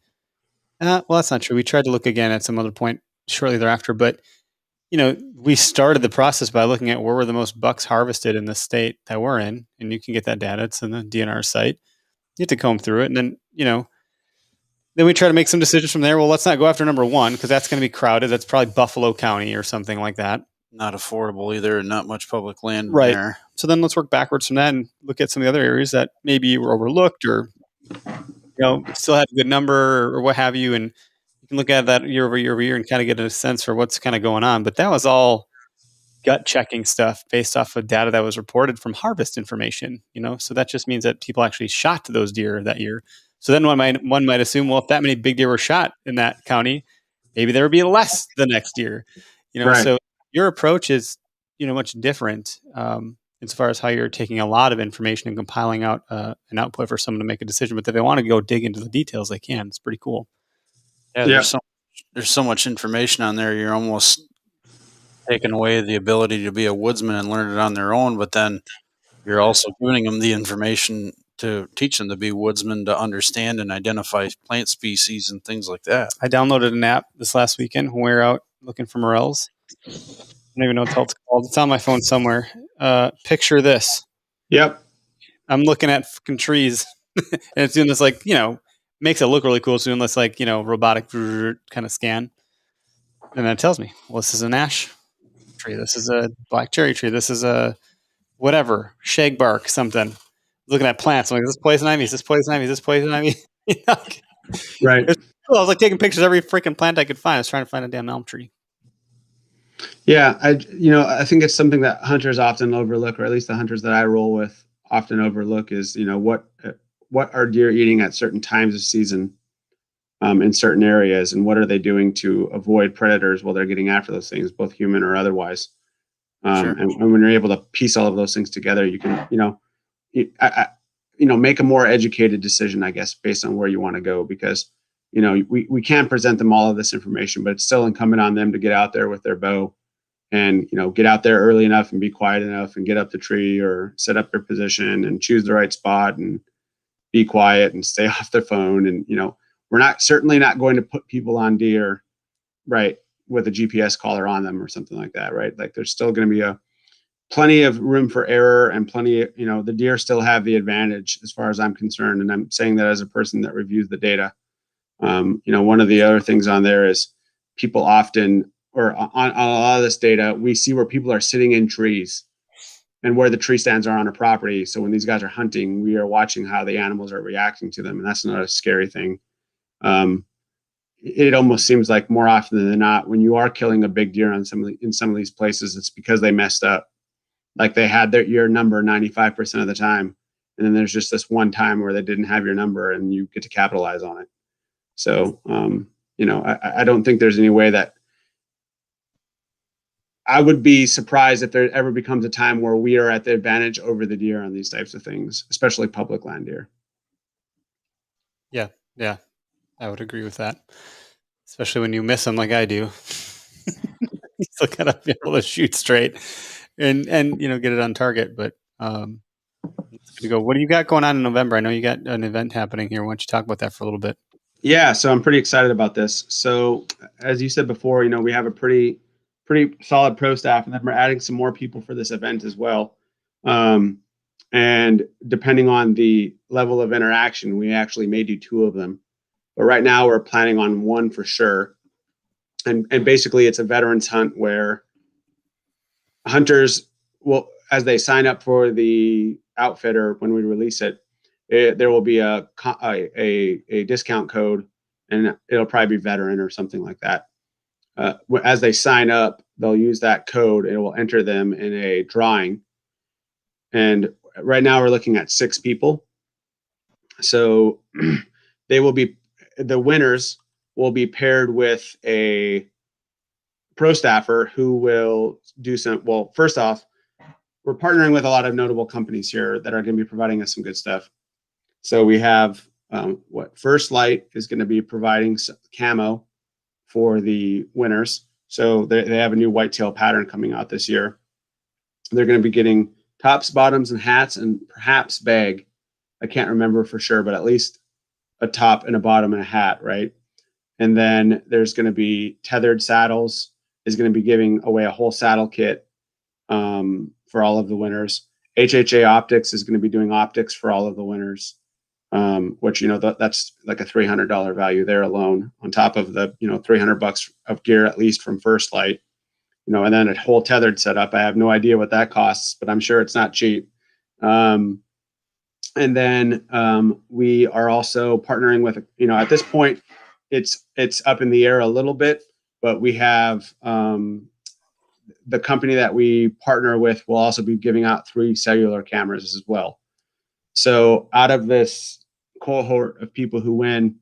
Well, that's not true. We tried to look again at some other point shortly thereafter. But, we started the process by looking at where were the most bucks harvested in the state that we're in. And you can get that data. It's in the DNR site. You have to comb through it. And then, then we try to make some decisions from there. Well, let's not go after number one because that's going to be crowded. That's probably Buffalo County or something like that. Not affordable either, and not much public land right there. So then let's work backwards from that and look at some of the other areas that maybe were overlooked or still had a good number or what have you, and you can look at that year over year and kind of get a sense for what's kind of going on. But that was all gut checking stuff based off of data that was reported from harvest information. So that just means that people actually shot those deer that year. So then one might assume, well, if that many big deer were shot in that county, maybe there would be less the next year. Right. So your approach is, much different as far as how you're taking a lot of information and compiling out an output for someone to make a decision. But if they want to go dig into the details, they can. It's pretty cool. Yeah. There's so much information on there. You're almost taking away the ability to be a woodsman and learn it on their own. But then you're also giving them the information to teach them to be woodsmen, to understand and identify plant species and things like that. I downloaded an app this last weekend when we were out looking for morels. I don't even know what it's called. It's on my phone somewhere. Picture this. Yep. I'm looking at fucking trees and it's doing this makes it look really cool. It's doing this robotic kind of scan. And then it tells me, well, this is an ash tree. This is a black cherry tree. This is a whatever, shagbark, something. Looking at plants. I'm like, is this poison ivy? Is this poison ivy? Is this poison ivy? Right. Cool. I was like taking pictures of every freaking plant I could find. I was trying to find a damn elm tree. Yeah, I think it's something that hunters often overlook, or at least the hunters that I roll with often overlook, is what are deer eating at certain times of season in certain areas, and what are they doing to avoid predators while they're getting after those things, both human or otherwise. Sure. And when you're able to piece all of those things together, you can make a more educated decision, I guess, based on where you want to go, because we can't present them all of this information, but it's still incumbent on them to get out there with their bow and, get out there early enough and be quiet enough and get up the tree or set up their position and choose the right spot and be quiet and stay off their phone. And, we're certainly not going to put people on deer, right, with a GPS collar on them or something like that, right? Like there's still going to be plenty of room for error and plenty of, the deer still have the advantage as far as I'm concerned. And I'm saying that as a person that reviews the data. One of the other things on there is people often, or on a lot of this data, we see where people are sitting in trees and where the tree stands are on a property. So when these guys are hunting, we are watching how the animals are reacting to them. And that's not a scary thing. It almost seems like more often than not, when you are killing a big deer in some of these places, it's because they messed up. Like they had your number 95% of the time. And then there's just this one time where they didn't have your number and you get to capitalize on it. So, I don't think there's any way that I would be surprised if there ever becomes a time where we are at the advantage over the deer on these types of things, especially public land deer. Yeah, I would agree with that. Especially when you miss them like I do. You still gotta be able to shoot straight and get it on target. But it's good to go. What do you got going on in November? I know you got an event happening here. Why don't you talk about that for a little bit? Yeah, so I'm pretty excited about this. So as you said before, we have a pretty solid pro staff, and then we're adding some more people for this event as well. And depending on the level of interaction, we actually may do 2 of them. But right now we're planning on 1 for sure. And basically it's a veterans hunt where hunters will, as they sign up for the outfitter, when we release it, there will be a discount code, and it'll probably be veteran or something like that. As they sign up, they'll use that code. It will enter them in a drawing. And right now we're looking at 6 people. So the winners will be paired with a pro staffer who will do well, first off, we're partnering with a lot of notable companies here that are going to be providing us some good stuff. So we have First Light is going to be providing camo for the winners. So they have a new whitetail pattern coming out this year. They're going to be getting tops, bottoms, and hats, and perhaps bag. I can't remember for sure, but at least a top and a bottom and a hat, right? And then there's going to be Tethered Saddles is going to be giving away a whole saddle kit for all of the winners. HHA Optics is going to be doing optics for all of the winners, which, that's like a $300 value there alone, on top of the, $300 of gear, at least from First Light, and then a whole tethered setup. I have no idea what that costs, but I'm sure it's not cheap. And then we are also partnering with, at this point, it's up in the air a little bit, but we have the company that we partner with will also be giving out 3 cellular cameras as well. So out of this cohort of people who win,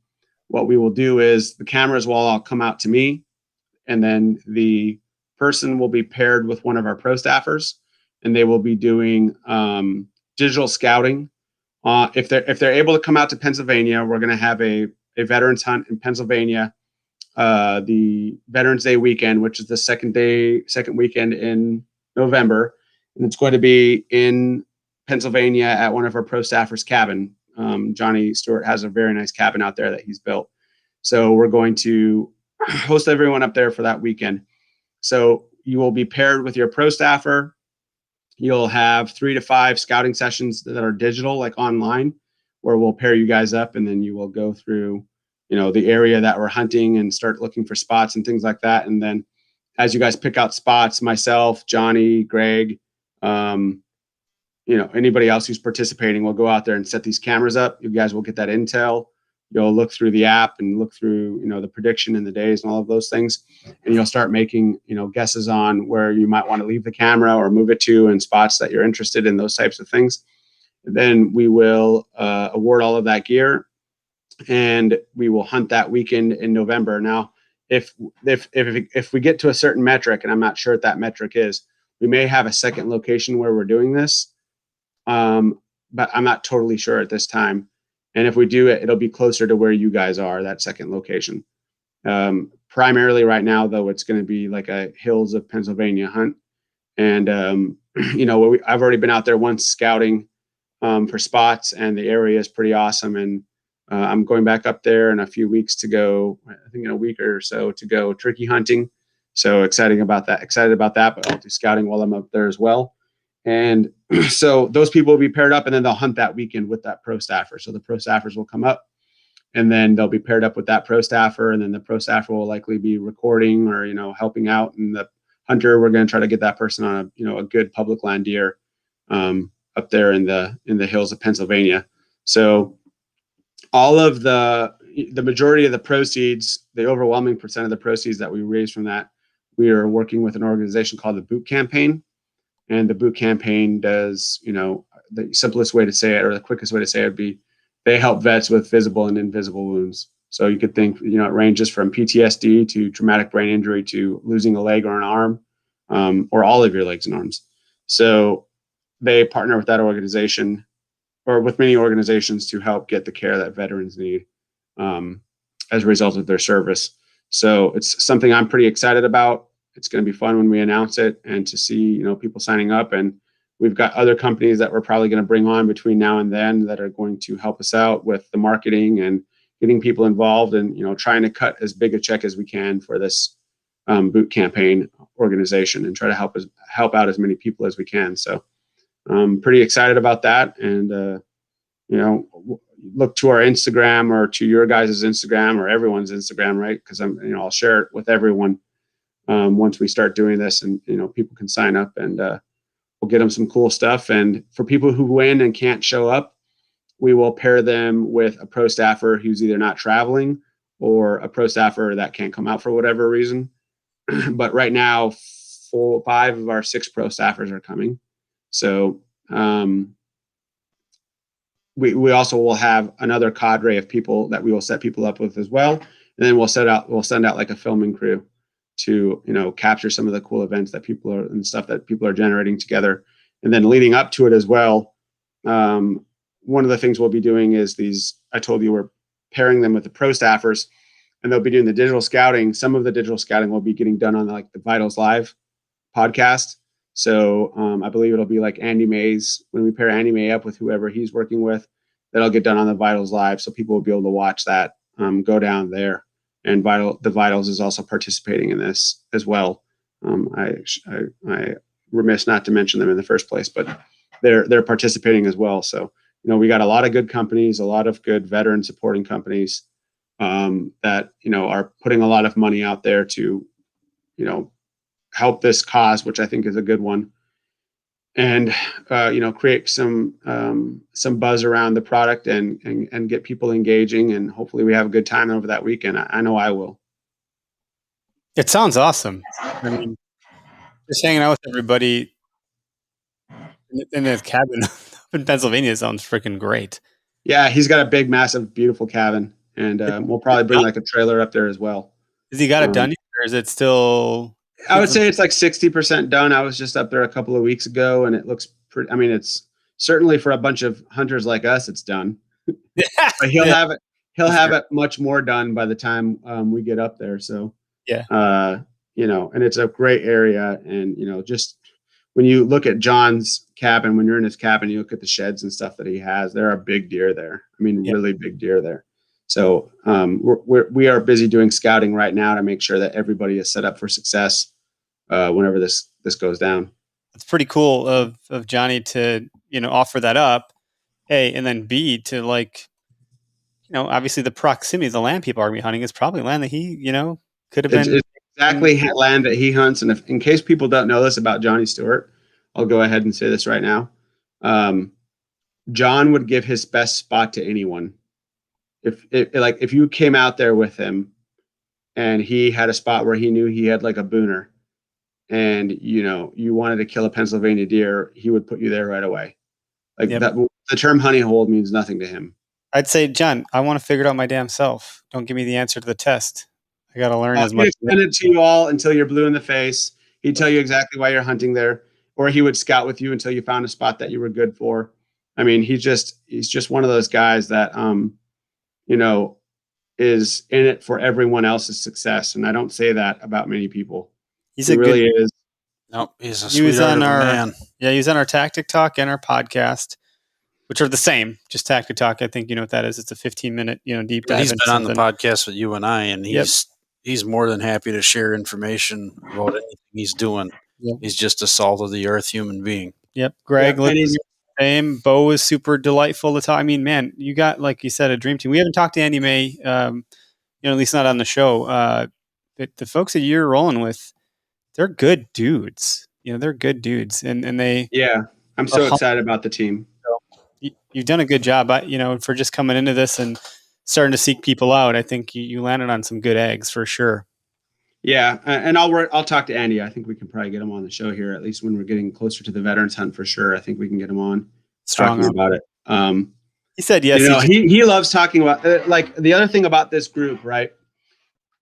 what we will do is the cameras will all come out to me, and then the person will be paired with one of our pro staffers, and they will be doing digital scouting. If they're able to come out to Pennsylvania, we're going to have a veterans hunt in Pennsylvania, the Veterans Day weekend, which is the second weekend in November, and it's going to be in Pennsylvania at one of our pro staffers' cabin. Johnny Stewart has a very nice cabin out there that he's built. So we're going to host everyone up there for that weekend. So you will be paired with your pro staffer. You'll have 3 to 5 scouting sessions that are digital, like online, where we'll pair you guys up, and then you will go through, the area that we're hunting and start looking for spots and things like that. And then as you guys pick out spots, myself, Johnny, Greg, anybody else who's participating will go out there and set these cameras up. You guys will get that intel. You'll look through the app and look through, the prediction and the days and all of those things. And you'll start making, guesses on where you might want to leave the camera or move it to, and spots that you're interested in, those types of things. And then we will award all of that gear, and we will hunt that weekend in November. Now, if we get to a certain metric, and I'm not sure what that metric is, we may have a second location where we're doing this. But I'm not totally sure at this time. And if we do it, it'll be closer to where you guys are, that second location. Primarily right now, though, it's going to be like a hills of Pennsylvania hunt. And, I've already been out there once scouting for spots, and the area is pretty awesome. And I'm going back up there in a few weeks to go, I think in a week or so, to go turkey hunting. So excited about that, but I'll do scouting while I'm up there as well. And so those people will be paired up, and then they'll hunt that weekend with that pro staffer. So the pro staffers will come up, and then they'll be paired up with that pro staffer, and then the pro staffer will likely be recording or, helping out. And the hunter, we're going to try to get that person on a good public land deer up there in the hills of Pennsylvania. So all of the majority of the proceeds, the overwhelming percent of the proceeds that we raise from that, we are working with an organization called the Boot Campaign. And the Boot Campaign does, the simplest way to say it, or the quickest way to say it, would be they help vets with visible and invisible wounds. So you could think, it ranges from PTSD to traumatic brain injury to losing a leg or an arm, or all of your legs and arms. So they partner with that organization, or with many organizations, to help get the care that veterans need as a result of their service. So it's something I'm pretty excited about. It's going to be fun when we announce it, and to see, people signing up. And we've got other companies that we're probably going to bring on between now and then that are going to help us out with the marketing and getting people involved, and, trying to cut as big a check as we can for this Boot Campaign organization, and try to help out as many people as we can. So I'm pretty excited about that. And, look to our Instagram or to your guys' Instagram or everyone's Instagram, right? Because I'll share it with everyone once we start doing this, and people can sign up, and we'll get them some cool stuff. And for people who win and can't show up, we will pair them with a pro staffer who's either not traveling or a pro staffer that can't come out for whatever reason. But right now, 5 of our 6 pro staffers are coming. So we also will have another cadre of people that we will set people up with as well. And then we'll send out like a filming crew to, capture some of the cool events that people are and stuff that people are generating together. And then leading up to it as well, one of the things we'll be doing is I told you we're pairing them with the pro staffers, and they'll be doing the digital scouting. Some of the digital scouting will be getting done on like the Vitals Live podcast. So I believe it'll be like Andy Mays. When we pair Andy May up with whoever he's working with, that'll get done on the Vitals Live. So people will be able to watch that go down there. And the Vitals is also participating in this as well. I remiss not to mention them in the first place, but they're participating as well. So, we got a lot of good companies, a lot of good veteran supporting companies that, are putting a lot of money out there to, help this cause, which I think is a good one. And, create some buzz around the product and get people engaging. And hopefully we have a good time over that weekend. I know I will. It sounds awesome. I mean, just hanging out with everybody in a cabin in Pennsylvania sounds freaking great. Yeah, he's got a big, massive, beautiful cabin, and we'll probably bring like a trailer up there as well. Has he got it done yet, or is it still? I would say it's like 60% done. I was just up there a couple of weeks ago, and it looks pretty. I mean, it's certainly for a bunch of hunters like us, it's done. But he'll have it. He'll have it much more done by the time we get up there. So yeah, and it's a great area, and just when you look at John's cabin, when you're in his cabin, you look at the sheds and stuff that he has. There are big deer there. I mean, really big deer there. So we are busy doing scouting right now to make sure that everybody is set up for success whenever this goes down. It's pretty cool of Johnny to offer that up. A, and then B, to obviously the proximity of the land people are going to be hunting is probably land that he could have been. It's exactly land that he hunts. And in case people don't know this about Johnny Stewart, I'll go ahead and say this right now. John would give his best spot to anyone. If you came out there with him and he had a spot where he knew he had like a booner and, you wanted to kill a Pennsylvania deer, he would put you there right away. The term honey hole means nothing to him. I'd say, John, I want to figure it out my damn self. Don't give me the answer to the test. I got to learn as much. He'd explain it to you all until you're blue in the face. He'd tell you exactly why you're hunting there, or he would scout with you until you found a spot that you were good for. I mean, he's just one of those guys that, is in it for everyone else's success. And I don't say that about many people. He really is. Nope, he's a sweetheart of a man. Yeah, he was on our Tactic Talk and our podcast, which are the same. Just Tactic Talk, I think you know what that is. It's a 15-minute, deep dive. He's been on the podcast with you and I, and he's more than happy to share information about anything he's doing. Yep. He's just a salt of the earth human being. Yep. Greg, same. Bo is super delightful to talk. I mean, man, you got, like you said, a dream team. We haven't talked to Andy May, at least not on the show. But the folks that you're rolling with, they're good dudes. They're good dudes, and they. Yeah, I'm so excited about the team. You've done a good job, for just coming into this and starting to seek people out. I think you landed on some good eggs for sure. Yeah, and I'll talk to Andy. I think we can probably get him on the show here, at least when we're getting closer to the veterans hunt for sure. I think we can get him on talking about it. He said yes. He loves talking about the other thing about this group, right,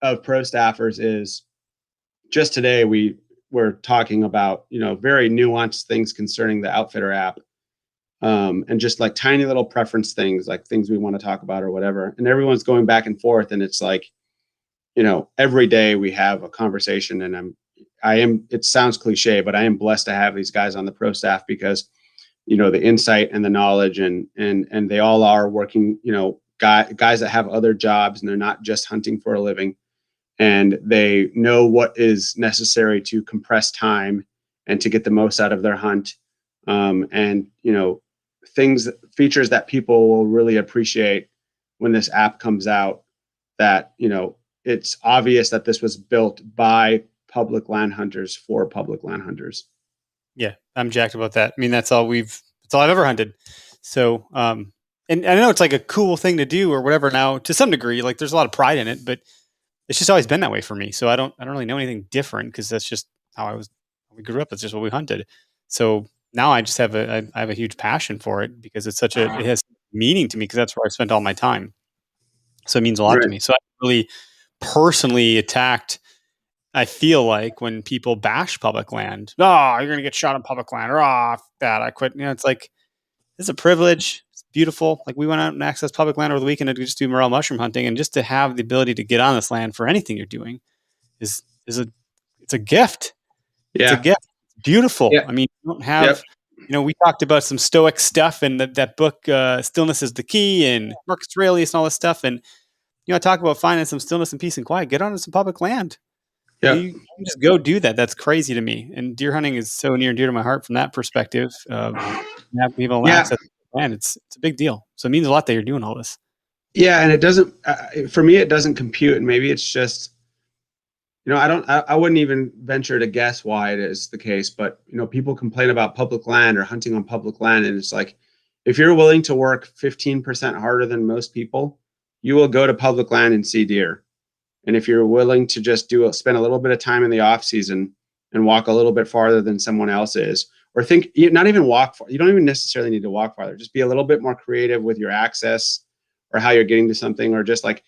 of pro staffers is just today we were talking about very nuanced things concerning the Outfitter app, and just like tiny little preference things, like things we want to talk about or whatever, and everyone's going back and forth, and it's like. Every day we have a conversation, and it sounds cliche, but I am blessed to have these guys on the pro staff because, the insight and the knowledge and they all are working, guys that have other jobs and they're not just hunting for a living, and they know what is necessary to compress time and to get the most out of their hunt. and features that people will really appreciate when this app comes out. That it's obvious that this was built by public land hunters for public land hunters. Yeah, I'm jacked about that. I mean, that's all I've ever hunted. So, and I know it's like a cool thing to do or whatever now to some degree, like there's a lot of pride in it, but it's just always been that way for me. So I don't really know anything different because that's just how we grew up. That's just what we hunted. So now I just have I have a huge passion for it because it has meaning to me because that's where I spent all my time. So it means a lot to me. So I really personally attacked, I feel like, when people bash public land. Oh, you're going to get shot on public land. Or, that I quit. It's like, it's a privilege. It's beautiful. Like we went out and accessed public land over the weekend to just do morel mushroom hunting. And just to have the ability to get on this land for anything you're doing it's a gift. Yeah. It's a gift. It's beautiful. Yeah. I mean, you don't have, we talked about some Stoic stuff and that book, Stillness is the Key, and Marcus Aurelius and all this stuff. And, I talk about finding some stillness and peace and quiet. Get onto some public land. Yeah. You can just go do that. That's crazy to me. And deer hunting is so near and dear to my heart from that perspective. Have people access land. It's a big deal. So it means a lot that you're doing all this. Yeah, and it doesn't. For me, it doesn't compute, and maybe it's just, I wouldn't even venture to guess why it is the case. But people complain about public land or hunting on public land, and it's like, if you're willing to work 15% harder than most people, you will go to public land and see deer. And if you're willing to just spend a little bit of time in the off season and walk a little bit farther than someone else is, or not even walk far. You don't even necessarily need to walk farther. Just be a little bit more creative with your access or how you're getting to something, or just like,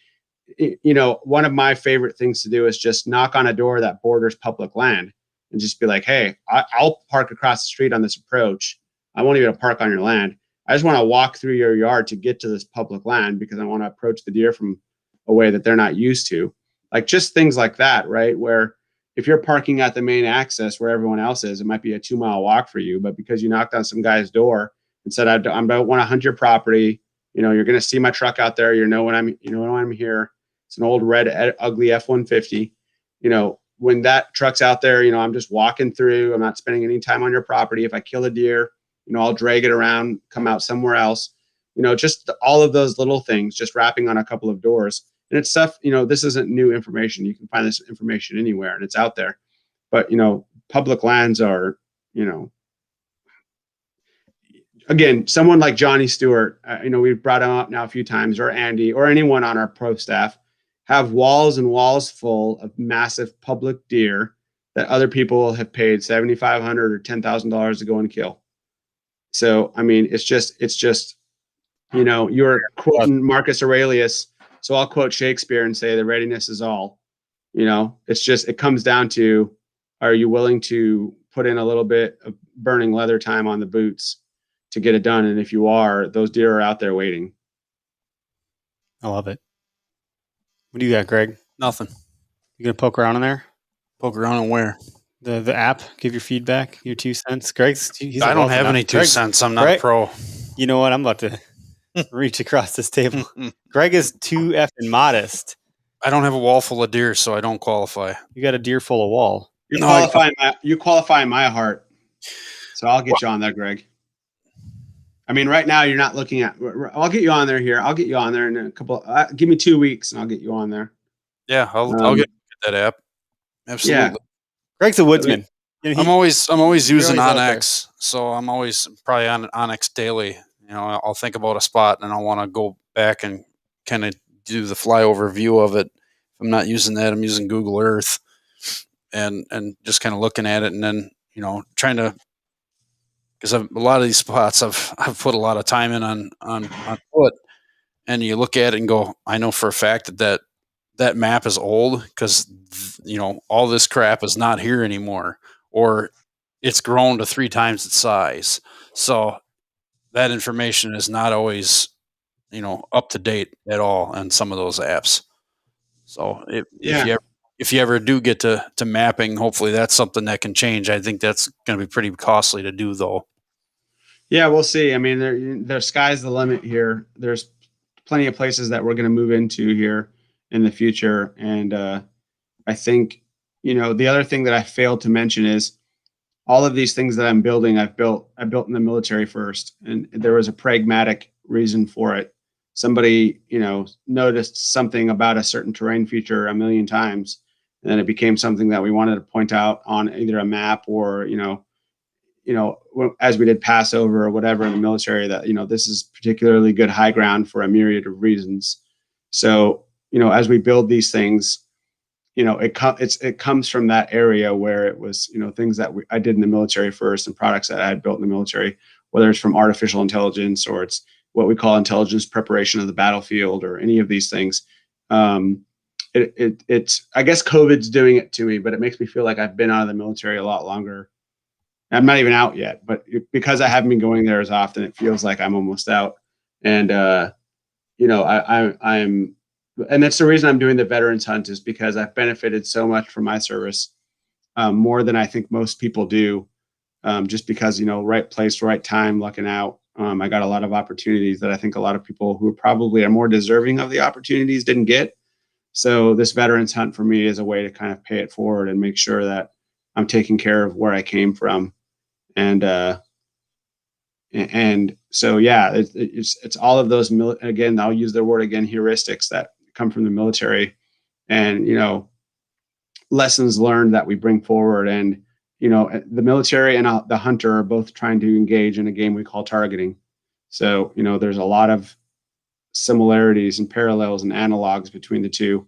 one of my favorite things to do is just knock on a door that borders public land and just be like, hey, I'll park across the street on this approach. I won't even park on your land. I just want to walk through your yard to get to this public land because I want to approach the deer from a way that they're not used to. Like just things like that, right? Where if you're parking at the main access where everyone else is, it might be a 2-mile walk for you, but because you knocked on some guy's door and said, I don't want to hunt your property. You're going to see my truck out there. When I'm here. It's an old red, ugly F-150. When that truck's out there, I'm just walking through. I'm not spending any time on your property. If I kill a deer, I'll drag it around, come out somewhere else. Just all of those little things, just wrapping on a couple of doors. And it's stuff, this isn't new information. You can find this information anywhere and it's out there. But, public lands are, again, someone like Johnny Stewart, we've brought him up now a few times, or Andy, or anyone on our pro staff, have walls and walls full of massive public deer that other people have paid $7,500 or $10,000 to go and kill. So, I mean, it's just, you're quoting Marcus Aurelius. So I'll quote Shakespeare and say the readiness is all. It comes down to, are you willing to put in a little bit of burning leather time on the boots to get it done? And if you are, those deer are out there waiting. I love it. What do you got, Greg? Nothing. You gonna poke around in there? Poke around and where? The app. Give your feedback, your 2 cents. I don't have any 2 cents. I'm not a pro. You know what? I'm about to reach across this table. Greg is too effing modest. I don't have a wall full of deer, so I don't qualify. You got a deer full of wall. You qualify in my heart. So I'll get you on there, Greg. I mean, right now you're not looking at. I'll get you on there here. I'll get you on there in a couple. Give me 2 weeks, and I'll get you on there. Yeah, I'll get that app. Absolutely. Yeah. Greg's a woodsman. I'm always using Onyx, so I'm always probably on Onyx daily. I'll think about a spot and I'll want to go back and kind of do the flyover view of it. If I'm not using that, I'm using Google Earth and just kind of looking at it, and then trying to, because a lot of these spots I've put a lot of time in on foot, and you look at it and go, I know for a fact that map is old because all this crap is not here anymore, or it's grown to 3 times its size. So that information is not always, up to date at all on some of those apps. So if you ever do get to mapping, hopefully that's something that can change. I think that's going to be pretty costly to do, though. Yeah, we'll see. I mean, the sky's the limit here. There's plenty of places that we're going to move into here in the future. And I think, the other thing that I failed to mention is all of these things that I'm building, I built in the military first, and there was a pragmatic reason for it. Somebody, noticed something about a certain terrain feature a million times, and then it became something that we wanted to point out on either a map or, as we did Passover or whatever in the military, that, this is particularly good high ground for a myriad of reasons. So, as we build these things, it comes from that area where it was, things that I did in the military first and products that I had built in the military, whether it's from artificial intelligence or it's what we call intelligence preparation of the battlefield or any of these things. It's I guess COVID's doing it to me, but it makes me feel like I've been out of the military a lot longer. I'm not even out yet, but because I haven't been going there as often, it feels like I'm almost out. And I'm and that's the reason I'm doing the Veterans Hunt, is because I've benefited so much from my service, more than I think most people do, just because, right place, right time, lucking out. I got a lot of opportunities that I think a lot of people who probably are more deserving of the opportunities didn't get. So this Veterans Hunt for me is a way to kind of pay it forward and make sure that I'm taking care of where I came from. And so, yeah, it's all of those, again, I'll use the word again, heuristics that come from the military, and, lessons learned that we bring forward. And, the military and the hunter are both trying to engage in a game we call targeting. So, there's a lot of similarities and parallels and analogs between the two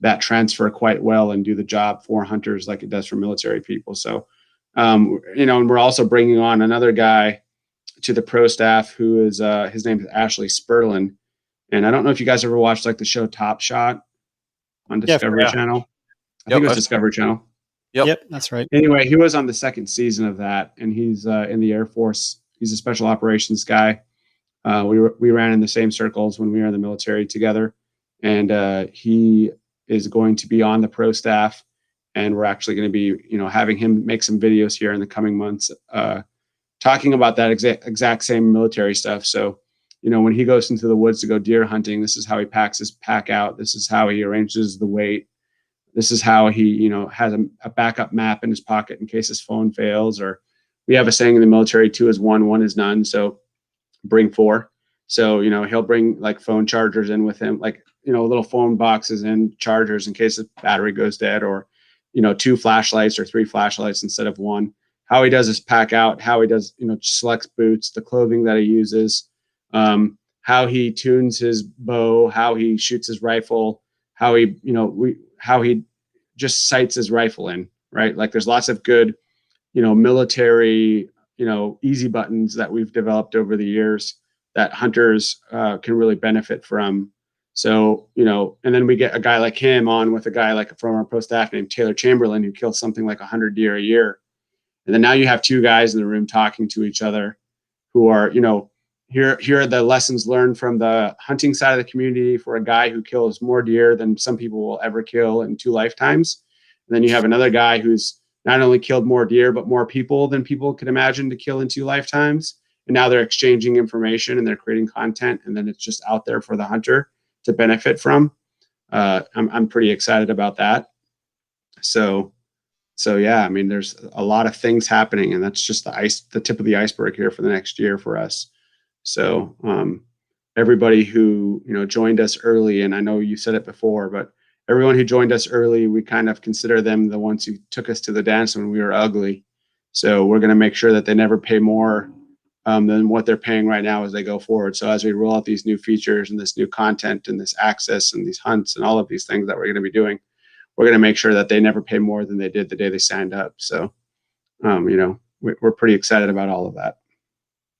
that transfer quite well and do the job for hunters like it does for military people. So, and we're also bringing on another guy to the pro staff who is, his name is Ashley Sperlin. And I don't know if you guys ever watched like the show Top Shot on Discovery Channel. I think it was Discovery Channel. Yep, that's right. Anyway, he was on the second season of that, and he's in the Air Force. He's a special operations guy. We ran in the same circles when we were in the military together, and he is going to be on the pro staff, and we're actually going to be, having him make some videos here in the coming months, talking about that exact same military stuff. So, when he goes into the woods to go deer hunting, this is how he packs his pack out. This is how he arranges the weight. This is how he, has a backup map in his pocket in case his phone fails. Or we have a saying in the military, 2 is 1, 1 is none. So bring 4. So, he'll bring like phone chargers in with him, like, little phone boxes and chargers in case the battery goes dead, or, 2 flashlights or 3 flashlights instead of 1. How he does his pack out, how he does, selects boots, the clothing that he uses, how he tunes his bow, how he shoots his rifle, how he, how he just sights his rifle in, right? Like there's lots of good, military, easy buttons that we've developed over the years that hunters can really benefit from. So, and then we get a guy like him on with a guy like from our pro staff named Taylor Chamberlain, who kills something like 100 deer a year. And then now you have 2 guys in the room talking to each other who are, here are the lessons learned from the hunting side of the community for a guy who kills more deer than some people will ever kill in 2 lifetimes. And then you have another guy who's not only killed more deer, but more people than people could imagine to kill in 2 lifetimes. And now they're exchanging information and they're creating content, and then it's just out there for the hunter to benefit from. I'm pretty excited about that. So yeah, I mean, there's a lot of things happening, and that's just the tip of the iceberg here for the next year for us. So everybody who, joined us early, and I know you said it before, but everyone who joined us early, we kind of consider them the ones who took us to the dance when we were ugly. So we're going to make sure that they never pay more than what they're paying right now as they go forward. So as we roll out these new features and this new content and this access and these hunts and all of these things that we're going to be doing, we're going to make sure that they never pay more than they did the day they signed up. So, we're pretty excited about all of that.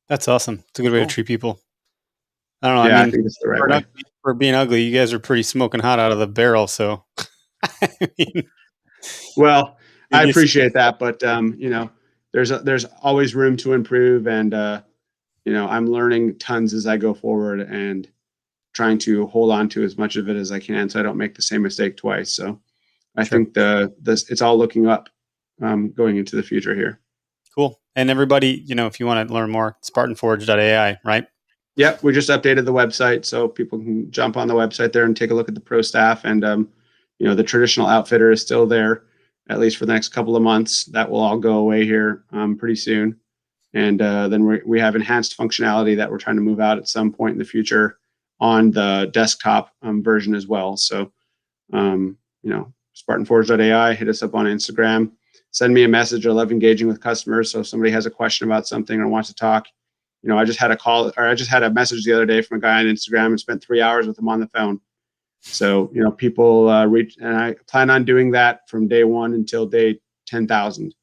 That's awesome. It's a good way to treat people. I don't know. Yeah, I mean, I think it's the right way. For being ugly, you guys are pretty smoking hot out of the barrel. So, Well, I appreciate that, but there's always room to improve, and I'm learning tons as I go forward and trying to hold on to as much of it as I can, so I don't make the same mistake twice. So, I think it's all looking up, going into the future here. Cool. And everybody, if you want to learn more, SpartanForge.ai, right? Yep, we just updated the website, so people can jump on the website there and take a look at the pro staff. And the traditional outfitter is still there. at least for the next couple of months. That will all go away here pretty soon. And then we have enhanced functionality that we're trying to move out at some point in the future on the desktop version as well. So, SpartanForge.ai, hit us up on Instagram, send me a message. I love engaging with customers. So if somebody has a question about something or wants to talk, I just had a message the other day from a guy on Instagram and spent 3 hours with him on the phone. So, people reach, and I plan on doing that from day 1 until day 10,000.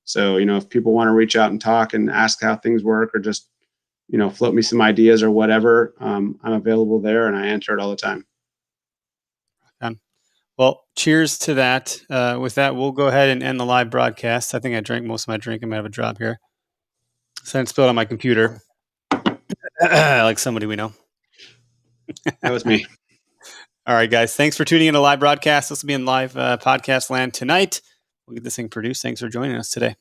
So, if people want to reach out and talk and ask how things work or just, float me some ideas or whatever, I'm available there and I answer it all the time. Well, cheers to that. With that, we'll go ahead and end the live broadcast. I think I drank most of my drink. I might have a drop here. So I spilled on my computer. Like somebody we know. That was me. All right, guys. Thanks for tuning in to live broadcast. This will be in live podcast land tonight. We'll get this thing produced. Thanks for joining us today.